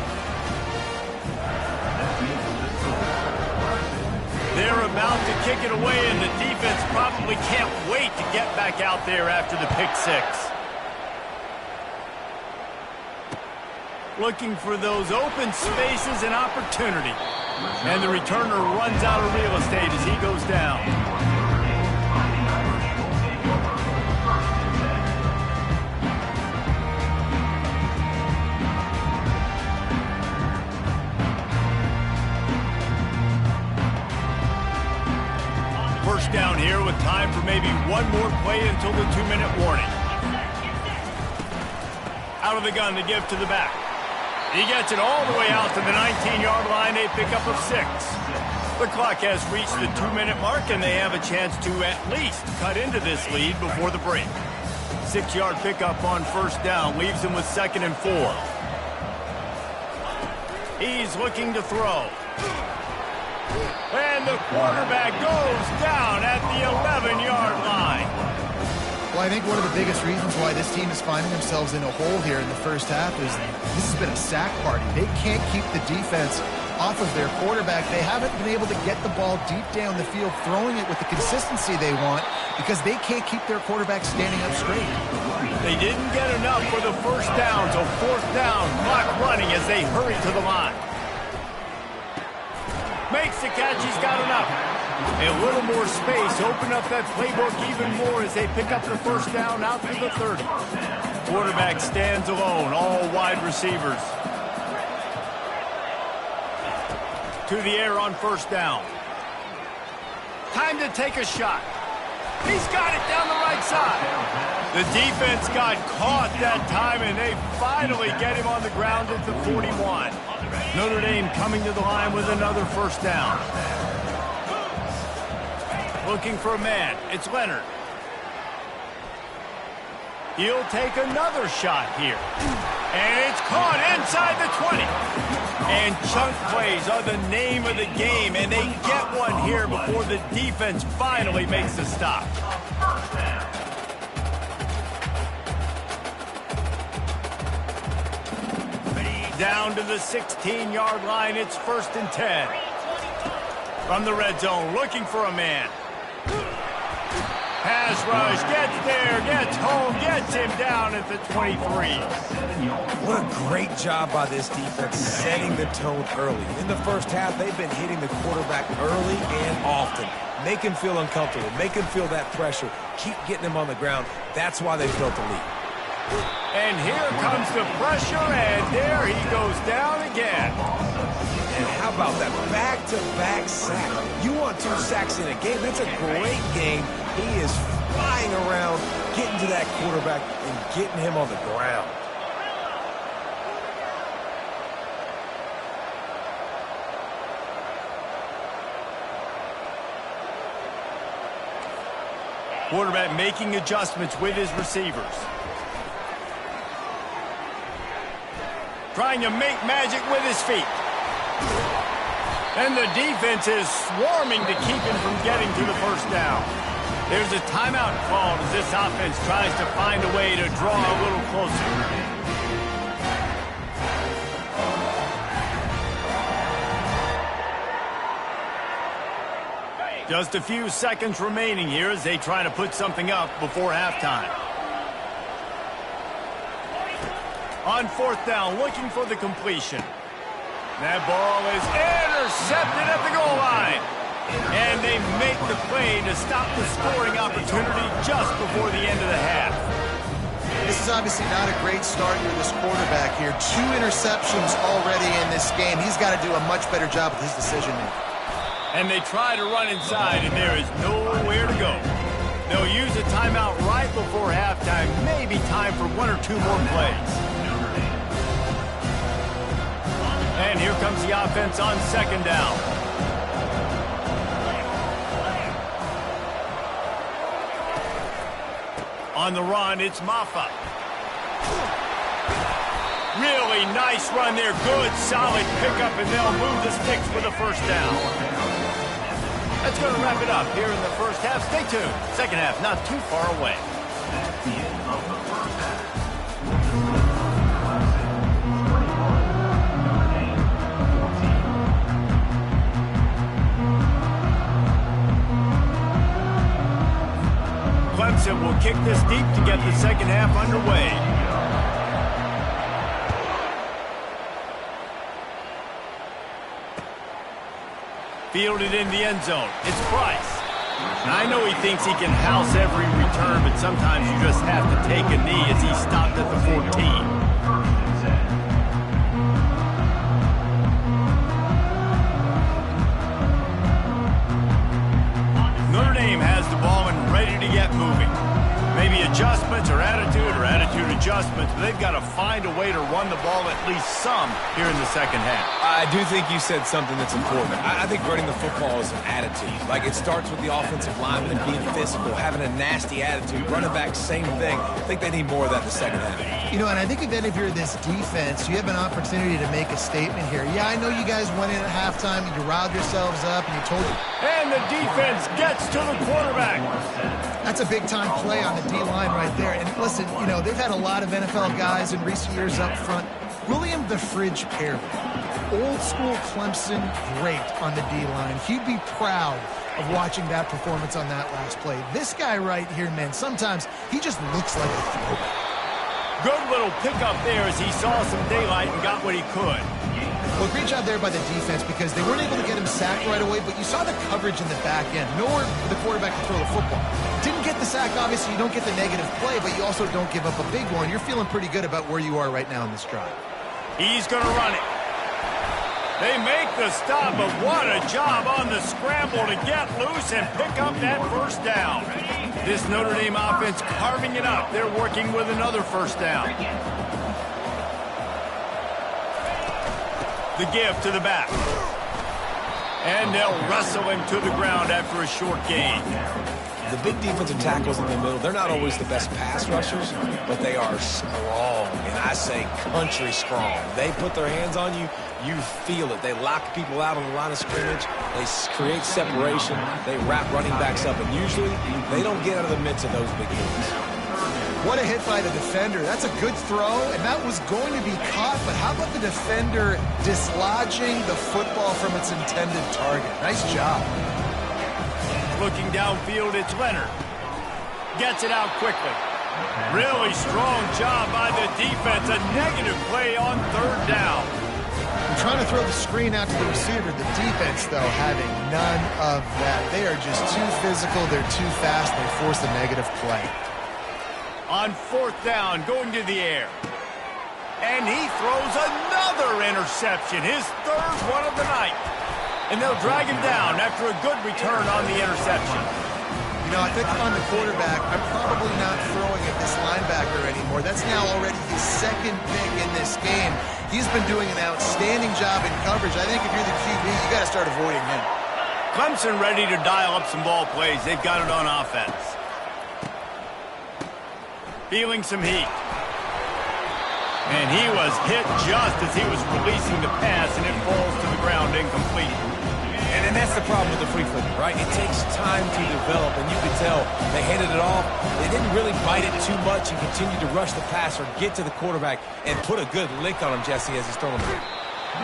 They're about to kick it away, and the defense probably can't wait to get back out there after the pick 6. Looking for those open spaces and opportunity. And the returner runs out of real estate as he goes down. First down here with time for maybe one more play until the 2-minute warning. Out of the gun to give to the back. He gets it all the way out to the 19-yard line, a pickup of 6. The clock has reached the 2-minute mark, and they have a chance to at least cut into this lead before the break. 6-yard pickup on first down leaves him with 2nd and 4. He's looking to throw. And the quarterback goes down at the 11-yard line. Well, I think one of the biggest reasons why this team is finding themselves in a hole here in the first half is this has been a sack party. They can't keep the defense off of their quarterback. They haven't been able to get the ball deep down the field, throwing it with the consistency they want because they can't keep their quarterback standing up straight. They didn't get enough for the first down, so 4th down, clock running as they hurry to the line. Makes the catch, he's got enough. A little more space, open up that playbook even more as they pick up the first down out to the 30. Quarterback stands alone, all wide receivers. To the air on first down. Time to take a shot. He's got it down the right side. The defense got caught that time, and they finally get him on the ground at the 41. Notre Dame coming to the line with another first down. Looking for a man. It's Leonard. He'll take another shot here. And it's caught inside the 20. And chunk plays are the name of the game, and they get one here before the defense finally makes the stop. Down to the 16-yard line, it's 1st and 10. From the red zone, looking for a man. Pass rush, gets there, gets home, gets him down at the 23. What a great job by this defense setting the tone early. In the first half, they've been hitting the quarterback early and often. Make him feel uncomfortable, make him feel that pressure, keep getting him on the ground. That's why they built the lead. And here comes the pressure, and there he goes down again. And how about that back-to-back sack? You want 2 sacks in a game, that's a great game. He is flying around, getting to that quarterback and getting him on the ground. Quarterback making adjustments with his receivers. Trying to make magic with his feet. And the defense is swarming to keep him from getting to the first down. There's a timeout called as this offense tries to find a way to draw a little closer. Just a few seconds remaining here as they try to put something up before halftime. On 4th down, looking for the completion. That ball is intercepted at the goal line. And they make the play to stop the scoring opportunity just before the end of the half. This is obviously not a great start for this quarterback here. 2 interceptions already in this game. He's got to do a much better job with his decision-making. And they try to run inside, and there is nowhere to go. They'll use a timeout right before halftime. Maybe time for 1 or 2 more plays. And here comes the offense on 2nd down. On the run, it's Maffa. Really nice run there. Good, solid pickup, and they'll move the sticks for the first down. That's going to wrap it up here in the first half. Stay tuned. Second half, not too far away. That's the end of the first half. Clemson will kick this deep to get the second half underway. Fielded in the end zone. It's Price. Now, I know he thinks he can house every return, but sometimes you just have to take a knee as he stopped at the 14. Notre Dame has the ball and ready ready to get moving. Maybe adjustments or attitude adjustments, but they've got to find a way to run the ball at least some here in the second half. I do think you said something that's important. I think running the football is an attitude. Like, it starts with the offensive lineman being physical, having a nasty attitude. Running back, same thing. I think they need more of that in the second half. You know, and I think then if you're this defense, you have an opportunity to make a statement here. Yeah, I know you guys went in at halftime, and you riled yourselves up, and you told them. And the defense gets to the quarterback. That's a big-time play on the D-line right there. And listen, you know, they've had a lot of NFL guys in recent years up front. William the Fridge Perry, old-school Clemson great on the D-line. He'd be proud of watching that performance on that last play. This guy right here, man, sometimes he just looks like a throwback. Good little pickup there as he saw some daylight and got what he could. Well, great job there by the defense because they weren't able to get him sacked right away, but you saw the coverage in the back end. Nowhere for the quarterback to throw the football. Didn't get the sack, obviously. You don't get the negative play, but you also don't give up a big one. You're feeling pretty good about where you are right now in this drive. He's going to run it. They make the stop, but what a job on the scramble to get loose and pick up that first down. This Notre Dame offense carving it up. They're working with another first down. The give to the back. And they'll wrestle him to the ground after a short gain. The big defensive tackles in the middle, they're not always the best pass rushers, but they are strong, and I say country strong. They put their hands on you, you feel it. They lock people out on the line of scrimmage. They create separation. They wrap running backs up, and usually they don't get out of the midst of those big dudes. What a hit by the defender. That's a good throw, and that was going to be caught, but how about the defender dislodging the football from its intended target? Nice job. Looking downfield, it's Leonard. Gets it out quickly. Really strong job by the defense. A negative play on third down. I'm trying to throw the screen out to the receiver. The defense, though, having none of that. They are just too physical. They're too fast. They force a negative play. On fourth down, going to the air. And he throws another interception. His third one of the night. And they'll drag him down after a good return on the interception. You know, I think on the quarterback, I'm probably not throwing at this linebacker anymore. That's now already his second pick in this game. He's been doing an outstanding job in coverage. I think if you're the QB, you got to start avoiding him. Clemson ready to dial up some ball plays. They've got it on offense. Feeling some heat. And he was hit just as he was releasing the pass, and it falls to the ground incomplete. And that's the problem with the free flicker, right? It takes time to develop, and you can tell they handed it off. They didn't really bite it too much and continue to rush the passer, get to the quarterback, and put a good lick on him, Jesse, as he's throwing it.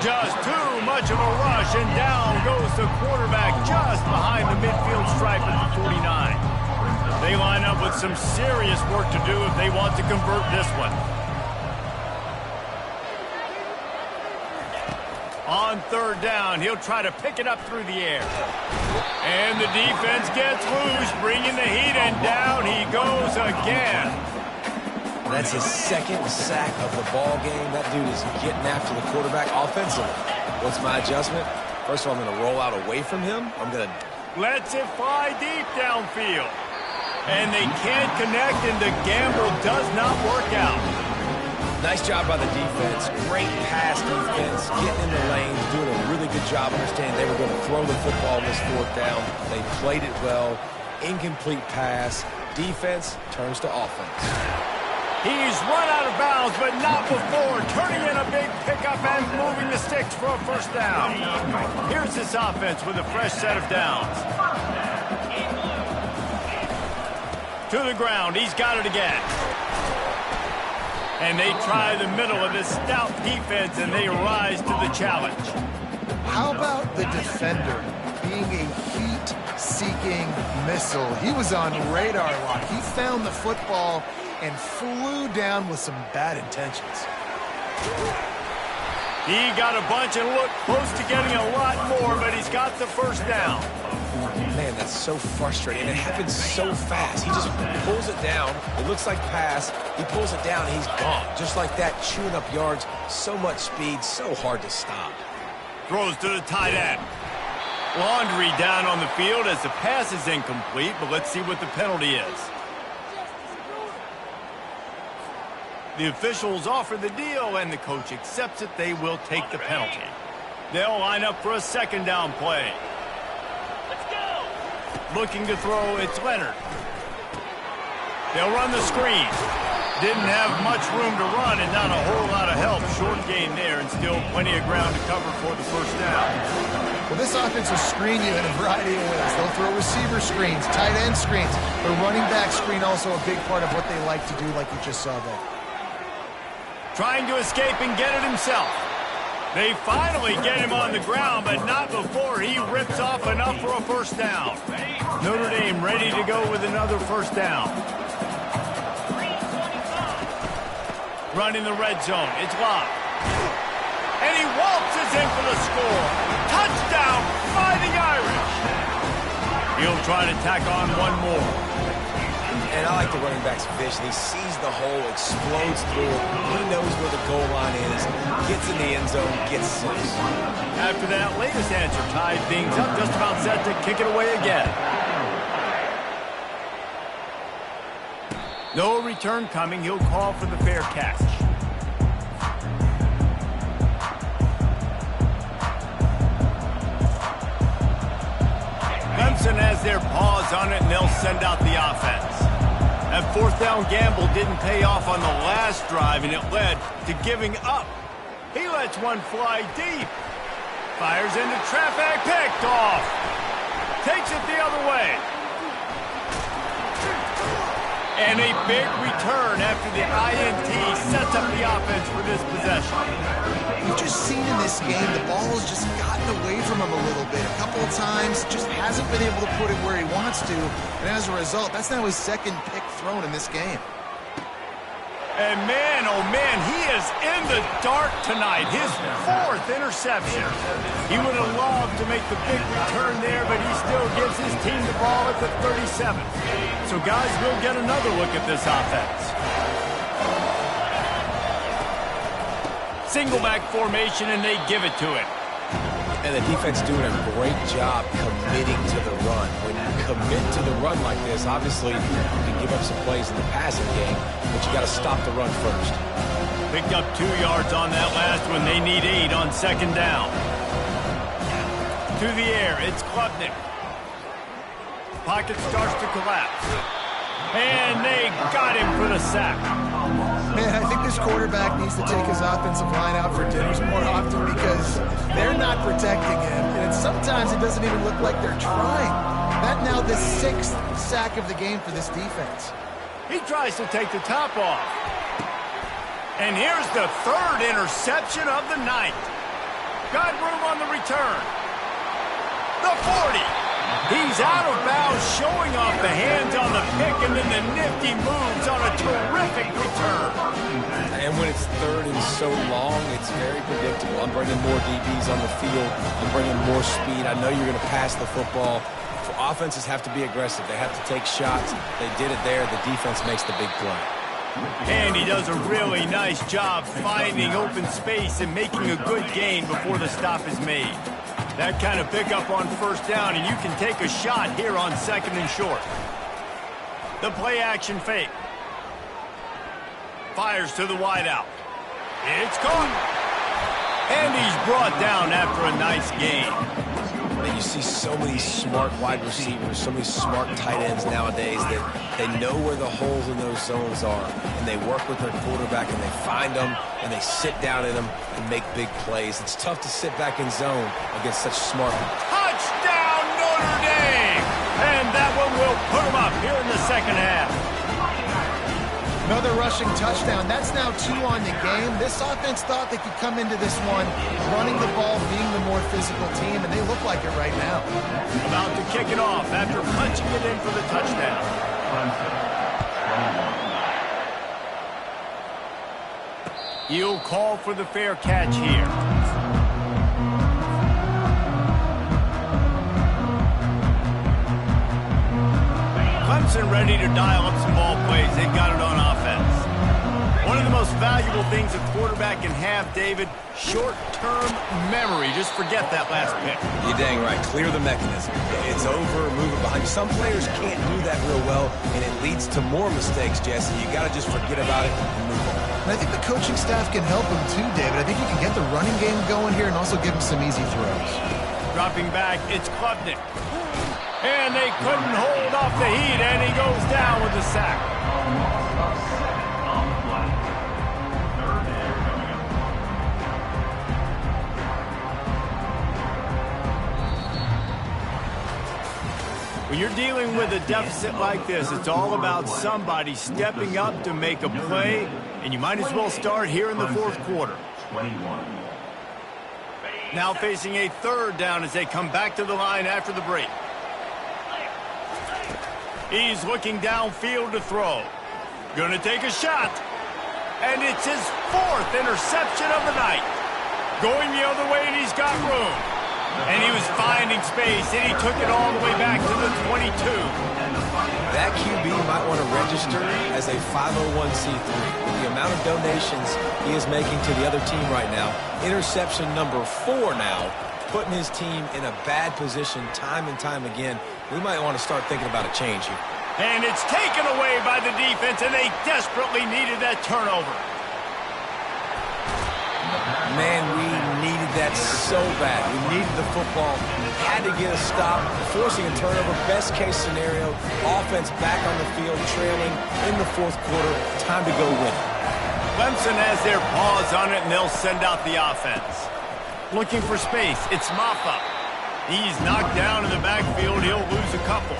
Just too much of a rush, and down goes the quarterback just behind the midfield stripe at the 49. They line up with some serious work to do if they want to convert this one. On third down, he'll try to pick it up through the air. And the defense gets loose, bringing the heat, and down he goes again. That's his second sack of the ball game. That dude is getting after the quarterback offensively. What's my adjustment? First of all, I'm going to roll out away from him. I'm going to... Lets it fly deep downfield. And they can't connect, and the gamble does not work out. Nice job by the defense. Great pass defense. Getting in the lanes, doing a really good job understanding they were going to throw the football on this fourth down. They played it well. Incomplete pass. Defense turns to offense. He's run out of bounds, but not before turning in a big pickup and moving the sticks for a first down. Here's this offense with a fresh set of downs. To the ground. He's got it again. And they try the middle of this stout defense, and they rise to the challenge. How about the defender being a heat-seeking missile? He was on radar lock. He found the football and flew down with some bad intentions. He got a bunch and looked close to getting a lot more, but he's got the first down. Man, that's so frustrating. It happens so fast. He just pulls it down. It looks like pass. He pulls it down, and he's gone. Just like that, chewing up yards. So much speed, so hard to stop. Throws to the tight end. Laundry down on the field as the pass is incomplete, but let's see what the penalty is. The officials offer the deal, and the coach accepts it. They will take the penalty. They'll line up for a second down play. Let's go. Looking to throw, it's Leonard. They'll run the screen. Didn't have much room to run and not a whole lot of help. Short gain there and still plenty of ground to cover for the first down. Well, this offense will screen you in a variety of ways. They'll throw receiver screens, tight end screens. The running back screen also a big part of what they like to do, like you just saw there. Trying to escape and get it himself. They finally get him on the ground, but not before he rips off enough for a first down. Notre Dame ready to go with another first down. Running the red zone. It's locked. And he waltzes in for the score. Touchdown, Fighting Irish. He'll try to tack on one more. And I like the running back's vision. He sees the hole, explodes through it. He knows where the goal line is, gets in the end zone, gets 6. After that latest answer tied things up, just about set to kick it away again. No return coming. He'll call for the fair catch. Clemson has their paws on it, and they'll send out the offense. That fourth down gamble didn't pay off on the last drive, and it led to giving up. He lets one fly deep. Fires into traffic, picked off. Takes it the other way. And a big return after the INT sets up the offense for this possession. We've just seen in this game, the ball has just gotten away from him a little bit. A couple of times, just hasn't been able to put it where he wants to. And as a result, that's now his second pick thrown in this game. And man, oh man, he is in the dark tonight. His 4th interception. He would have loved to make the big return there, but he still gives his team the ball at the 37. So guys, we'll get another look at this offense. Single back formation, and they give it to him. And the defense doing a great job committing to the run. When you commit to the run like this, obviously you can give up some plays in the passing game, but you got to stop the run first. Picked up 2 yards on that last one. They need 8 on second down. To the air, it's Klubnik. Pocket starts to collapse. And they got him for the sack. Man, I think this quarterback needs to take his offensive line out for dinners more often because they're not protecting him. And sometimes it doesn't even look like they're trying. That now the 6th sack of the game for this defense. He tries to take the top off. And here's the 3rd interception of the night. Got room on the return. The 40. He's out of bounds, showing off the hands on the pick, and then the nifty moves on a terrific return. And when it's 3rd and so long, it's very predictable. I'm bringing more DBs on the field. I'm bringing more speed. I know you're going to pass the football. So offenses have to be aggressive. They have to take shots. They did it there. The defense makes the big play. And he does a really nice job finding open space and making a good gain before the stop is made. That kind of pickup on first down, and you can take a shot here on 2nd and short. The play action fake. Fires to the wideout. It's caught. And he's brought down after a nice gain. And you see so many smart wide receivers, so many smart tight ends nowadays that they know where the holes in those zones are, and they work with their quarterback, and they find them, and they sit down in them and make big plays. It's tough to sit back in zone against such smart. Touchdown, Notre Dame! And that one will put them up here in the second half. Another rushing touchdown. That's now 2 on the game. This offense thought they could come into this one running the ball, being the more physical team, and they look like it right now. About to kick it off after punching it in for the touchdown. He'll call for the fair catch here. Clemson ready to dial up some ball plays. They've got it on offense. One of the most valuable things a quarterback can have, David, short-term memory. Just forget that last pick. You're dang right. Clear the mechanism. It's over, move it behind you. Some players can't do that real well, and it leads to more mistakes, Jesse. You got to just forget about it and move on. And I think the coaching staff can help him too, David. I think you can get the running game going here and also give him some easy throws. Dropping back, it's Klubnik. And they couldn't hold off the heat, and he goes down with a sack. When you're dealing with a deficit like this, it's all about somebody stepping up to make a play, and you might as well start here in the fourth quarter. Now facing a third down as they come back to the line after the break. He's looking downfield to throw. Gonna take a shot. And it's his fourth interception of the night. Going the other way, and he's got room. And he was finding space, and he took it all the way back to the 22. That QB might want to register as a 501c3. With the amount of donations he is making to the other team right now, interception number 4 now, putting his team in a bad position time and time again. We might want to start thinking about a change here. And it's taken away by the defense, and they desperately needed that turnover. Man, we needed that so bad. We needed the football. Had to get a stop, forcing a turnover. Best case scenario, offense back on the field, trailing in the fourth quarter. Time to go win it. Clemson has their paws on it, and they'll send out the offense. Looking for space, it's Maffa. He's knocked down in the backfield. He'll lose a couple.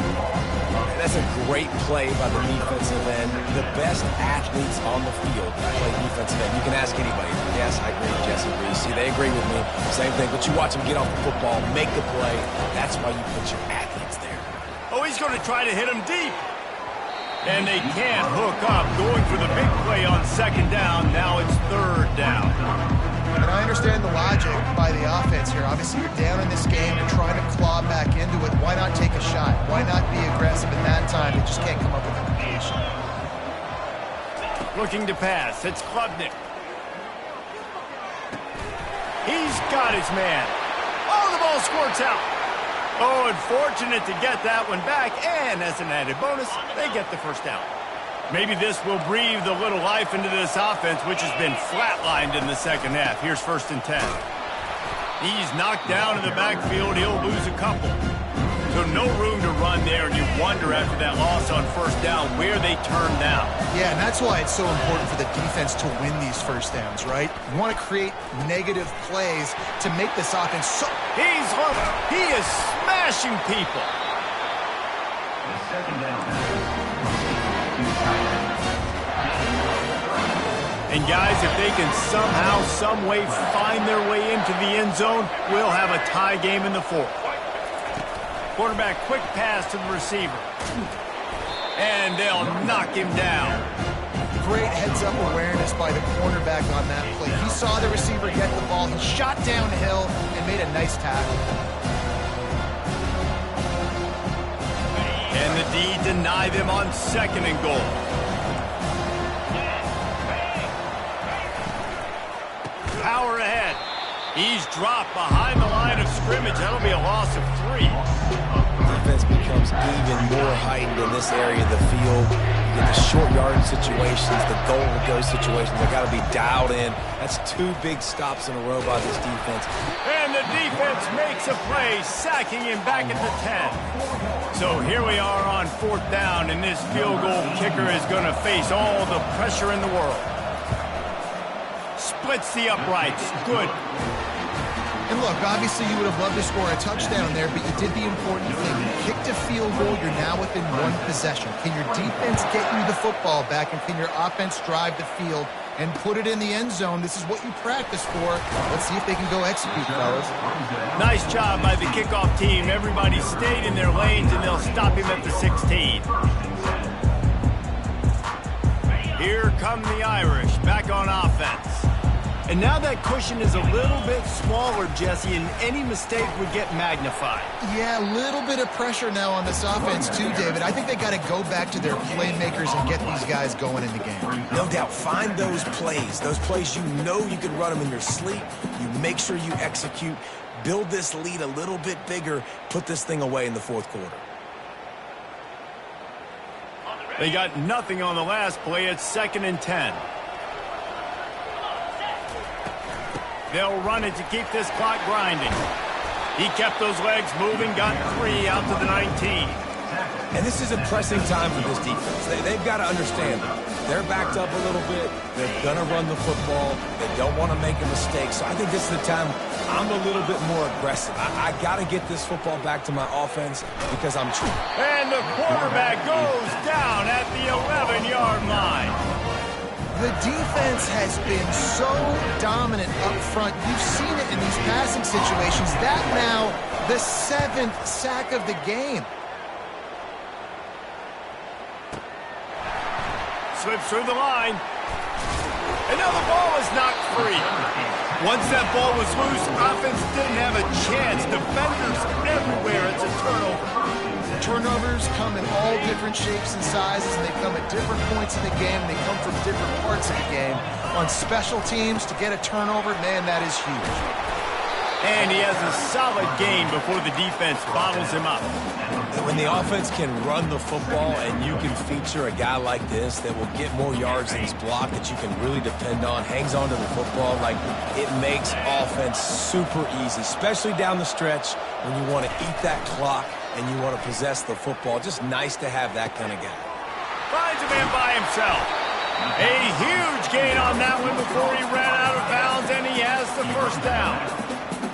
That's a great play by the defensive end. The best athletes on the field play defensive end. You can ask anybody. Yes, I agree. Jesse agrees. See, they agree with me. Same thing. But you watch them get off the football, make the play. That's why you put your athletes there. Oh, he's going to try to hit him deep. And they can't hook up. Going for the big play on second down. Now it's third down. And I understand the logic by the offense here. Obviously, you're down in this game. You're trying to claw back into it. Why not take a shot? Why not be aggressive at that time? They just can't come up with a completion. Looking to pass. It's Klubnik. He's got his man. Oh, the ball squirts out. Oh, unfortunate to get that one back. And as an added bonus, they get the first down. Maybe this will breathe a little life into this offense, which has been flatlined in the second half. Here's 1st and 10. He's knocked down in the backfield. He'll lose a couple. So no room to run there, and you wonder after that loss on first down where they turn now. Yeah, and that's why it's so important for the defense to win these first downs, right? You want to create negative plays to make this offense so... He is smashing people. Second down. And guys, if they can somehow, some way find their way into the end zone, we'll have a tie game in the fourth. Quarterback, quick pass to the receiver. And they'll knock him down. Great heads-up awareness by the cornerback on that play. He saw the receiver get the ball. He shot downhill and made a nice tackle. And the D deny them on 2nd and goal. Power ahead. He's dropped behind the line of scrimmage. That'll be a loss of 3. Defense becomes even more heightened in this area of the field. You get the short yard situations, the goal-to-go situations. They've got to be dialed in. That's 2 big stops in a row by this defense. And the defense makes a play, sacking him back at the 10. So here we are on 4th down, and this field goal kicker is going to face all the pressure in the world. Splits the uprights. Good. And look, obviously you would have loved to score a touchdown there, but you did the important thing. You kicked a field goal, you're now within 1 possession. Can your defense get you the football back, and can your offense drive the field and put it in the end zone? This is what you practice for. Let's see if they can go execute, fellas. Nice job by the kickoff team. Everybody stayed in their lanes, and they'll stop him at the 16. Here come the Irish, back on offense. And now that cushion is a little bit smaller, Jesse, and any mistake would get magnified. Yeah, a little bit of pressure now on this offense too, David. I think they got to go back to their playmakers and get these guys going in the game. No doubt. Find those plays you know you can run them in your sleep. You make sure you execute. Build this lead a little bit bigger. Put this thing away in the fourth quarter. They got nothing on the last play. It's 2nd and 10. They'll run it to keep this clock grinding. He kept those legs moving, got 3 out to the 19. And this is a pressing time for this defense. They've got to understand they're backed up a little bit. They're going to run the football. They don't want to make a mistake. So I think this is the time I'm a little bit more aggressive. I got to get this football back to my offense because I'm true. And the quarterback goes down at the 11-yard line. The defense has been so dominant up front. You've seen it in these passing situations. That now the 7th sack of the game. Slips through the line. And now the ball is knocked free. Once that ball was loose, offense didn't have a chance. Defenders everywhere. It's a turnover. Turnovers come in all different shapes and sizes, and they come at different points in the game. They come from different parts of the game. On special teams, to get a turnover, man, that is huge. And he has a solid game before the defense bottles him up. When the offense can run the football and you can feature a guy like this that will get more yards than he's blocked, that you can really depend on, hangs on to the football, like it makes offense super easy, especially down the stretch when you want to eat that clock and you want to possess the football. Just nice to have that kind of guy. Finds a man by himself. A huge gain on that one before he ran out of bounds, and he has the first down.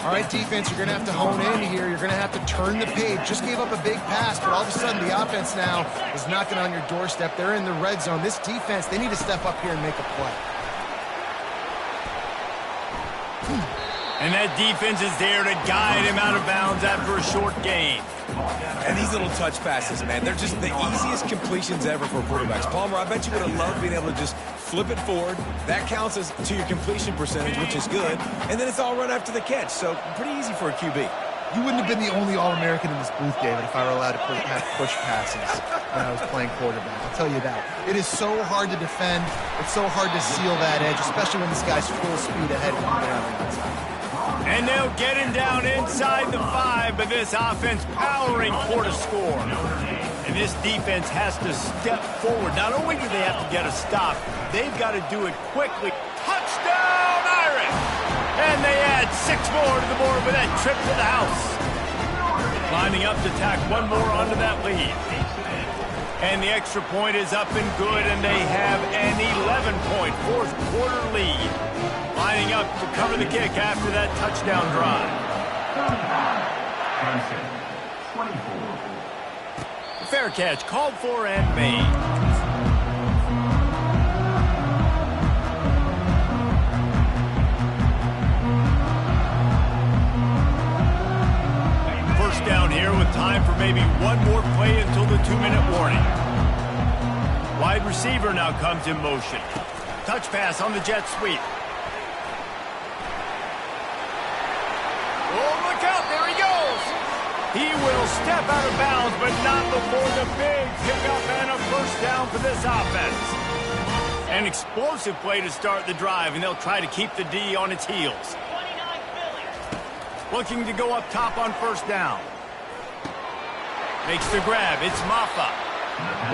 All right, defense, you're going to have to hone in here. You're going to have to turn the page. Just gave up a big pass, but all of a sudden the offense now is knocking on your doorstep. They're in the red zone. This defense, they need to step up here and make a play. And that defense is there to guide him out of bounds after a short gain. And these little touch passes, man, they're just the easiest completions ever for quarterbacks. Palmer, I bet you would have loved being able to just flip it forward. That counts as to your completion percentage, which is good. And then it's all run after the catch. So pretty easy for a QB. You wouldn't have been the only All-American in this booth, David, if I were allowed to have push passes when I was playing quarterback. I'll tell you that. It is so hard to defend. It's so hard to seal that edge, especially when this guy's full speed ahead when you get on the outside. And they'll get him down inside the 5, but this offense powering for to score. And this defense has to step forward. Not only do they have to get a stop, they've got to do it quickly. Touchdown, Irish! And they add 6 more to the board with that trip to the house. Lining up to tack one more onto that lead. And the extra point is up and good, and they have an 11-point fourth-quarter lead. Lining up to cover the kick after that touchdown drive. Fair catch, called for and made. First down here with time for maybe one more play until the 2-minute warning. Wide receiver now comes in motion. Touch pass on the jet sweep. Oh, look out, there he goes. He will step out of bounds, but not before the big pickup and a first down for this offense. An explosive play to start the drive, and they'll try to keep the D on its heels. Looking to go up top on first down. Makes the grab. It's Maffa.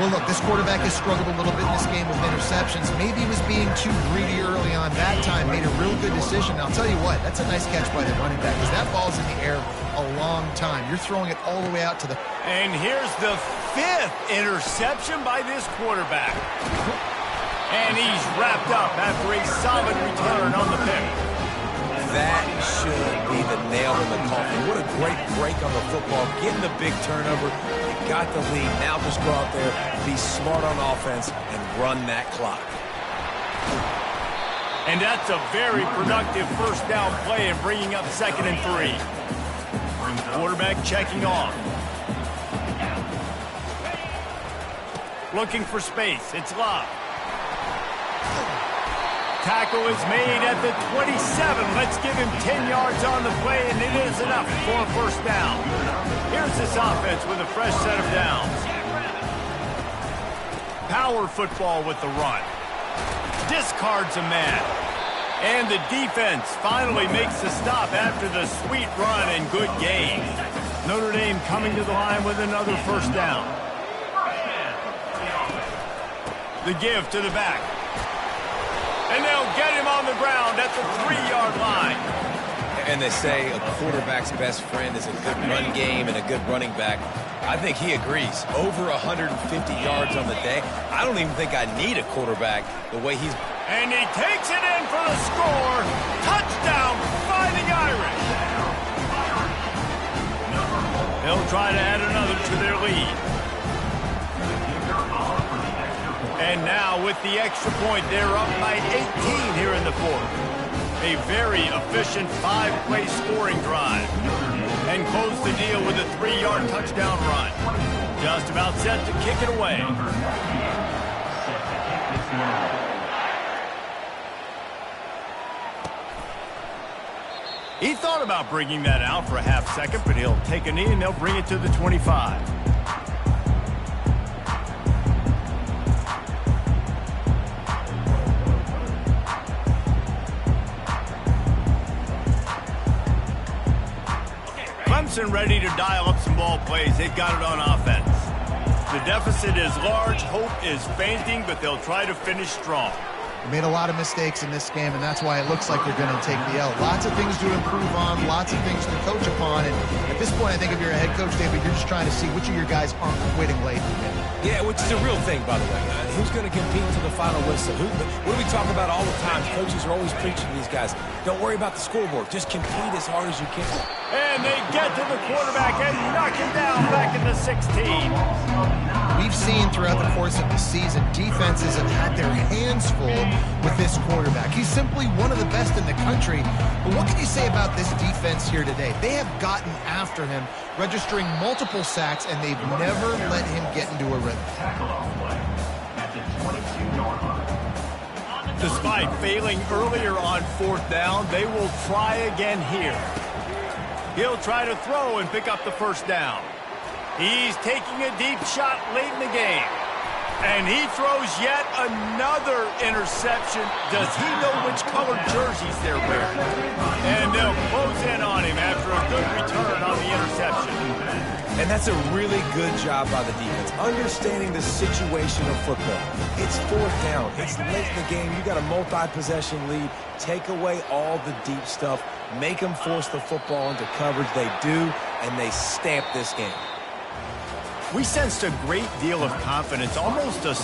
Well, look, this quarterback has struggled a little bit in this game with interceptions. Maybe he was being too greedy early on. That time made a real good decision. I'll tell you what, that's a nice catch by the running back because that ball's in the air a long time. You're throwing it all the way out to the... And here's the 5th interception by this quarterback. And he's wrapped up after a solid return on the pick. That should be the nail in the coffin. What a great break on the football. Getting the big turnover. You got the lead. Now just go out there, be smart on offense, and run that clock. And that's a very productive first down play and bringing up 2nd and 3. Quarterback checking off. Looking for space. It's Love. Tackle is made at the 27. Let's give him 10 yards on the play, and it is enough for a first down. Here's this offense with a fresh set of downs. Power football with the run. Discards a man. And the defense finally makes the stop after the sweet run and good gain. Notre Dame coming to the line with another first down. The give to the back. And they'll get him on the ground at the 3-yard line. And they say a quarterback's best friend is a good run game and a good running back. I think he agrees. Over 150 yards on the day. I don't even think I need a quarterback the way he's... And he takes it in for the score. Touchdown, Fighting Irish. They'll try to add another to their lead. And now with the extra point, they're up by 18 here in the fourth. A very efficient 5-play scoring drive. And close the deal with a 3-yard touchdown run. Just about set to kick it away. He thought about bringing that out for a half second, but he'll take a knee and they'll bring it to the 25. Clemson ready to dial up some ball plays. They've got it on offense. The deficit is large. Hope is fainting, but they'll try to finish strong. They made a lot of mistakes in this game, and that's why it looks like they're going to take the L. Lots of things to improve on, lots of things to coach upon, and at this point, I think if you're a head coach, David, you're just trying to see which of your guys aren't quitting late in the game. Yeah, which is a real thing, by the way. Who's going to compete to the final whistle? What do we talk about all the time? Coaches are always preaching to these guys. Don't worry about the scoreboard. Just compete as hard as you can. And they get to the quarterback and knock him down back in the 16. We've seen throughout the course of the season, defenses have had their hands full with this quarterback. He's simply one of the best in the country. But what can you say about this defense here today? They have gotten after him, registering multiple sacks, and they've never let him get into a rhythm. Despite failing earlier on fourth down, they will try again here. He'll try to throw and pick up the first down. He's taking a deep shot late in the game. And he throws yet another interception. Does he know which colored jerseys they're wearing? And they'll close in on him after a good return on the interception. And that's a really good job by the defense, understanding the situation of football. It's fourth down. It's late in the game. You got a multi-possession lead. Take away all the deep stuff. Make them force the football into coverage. They do, and they stamp this game. We sensed a great deal of confidence, almost a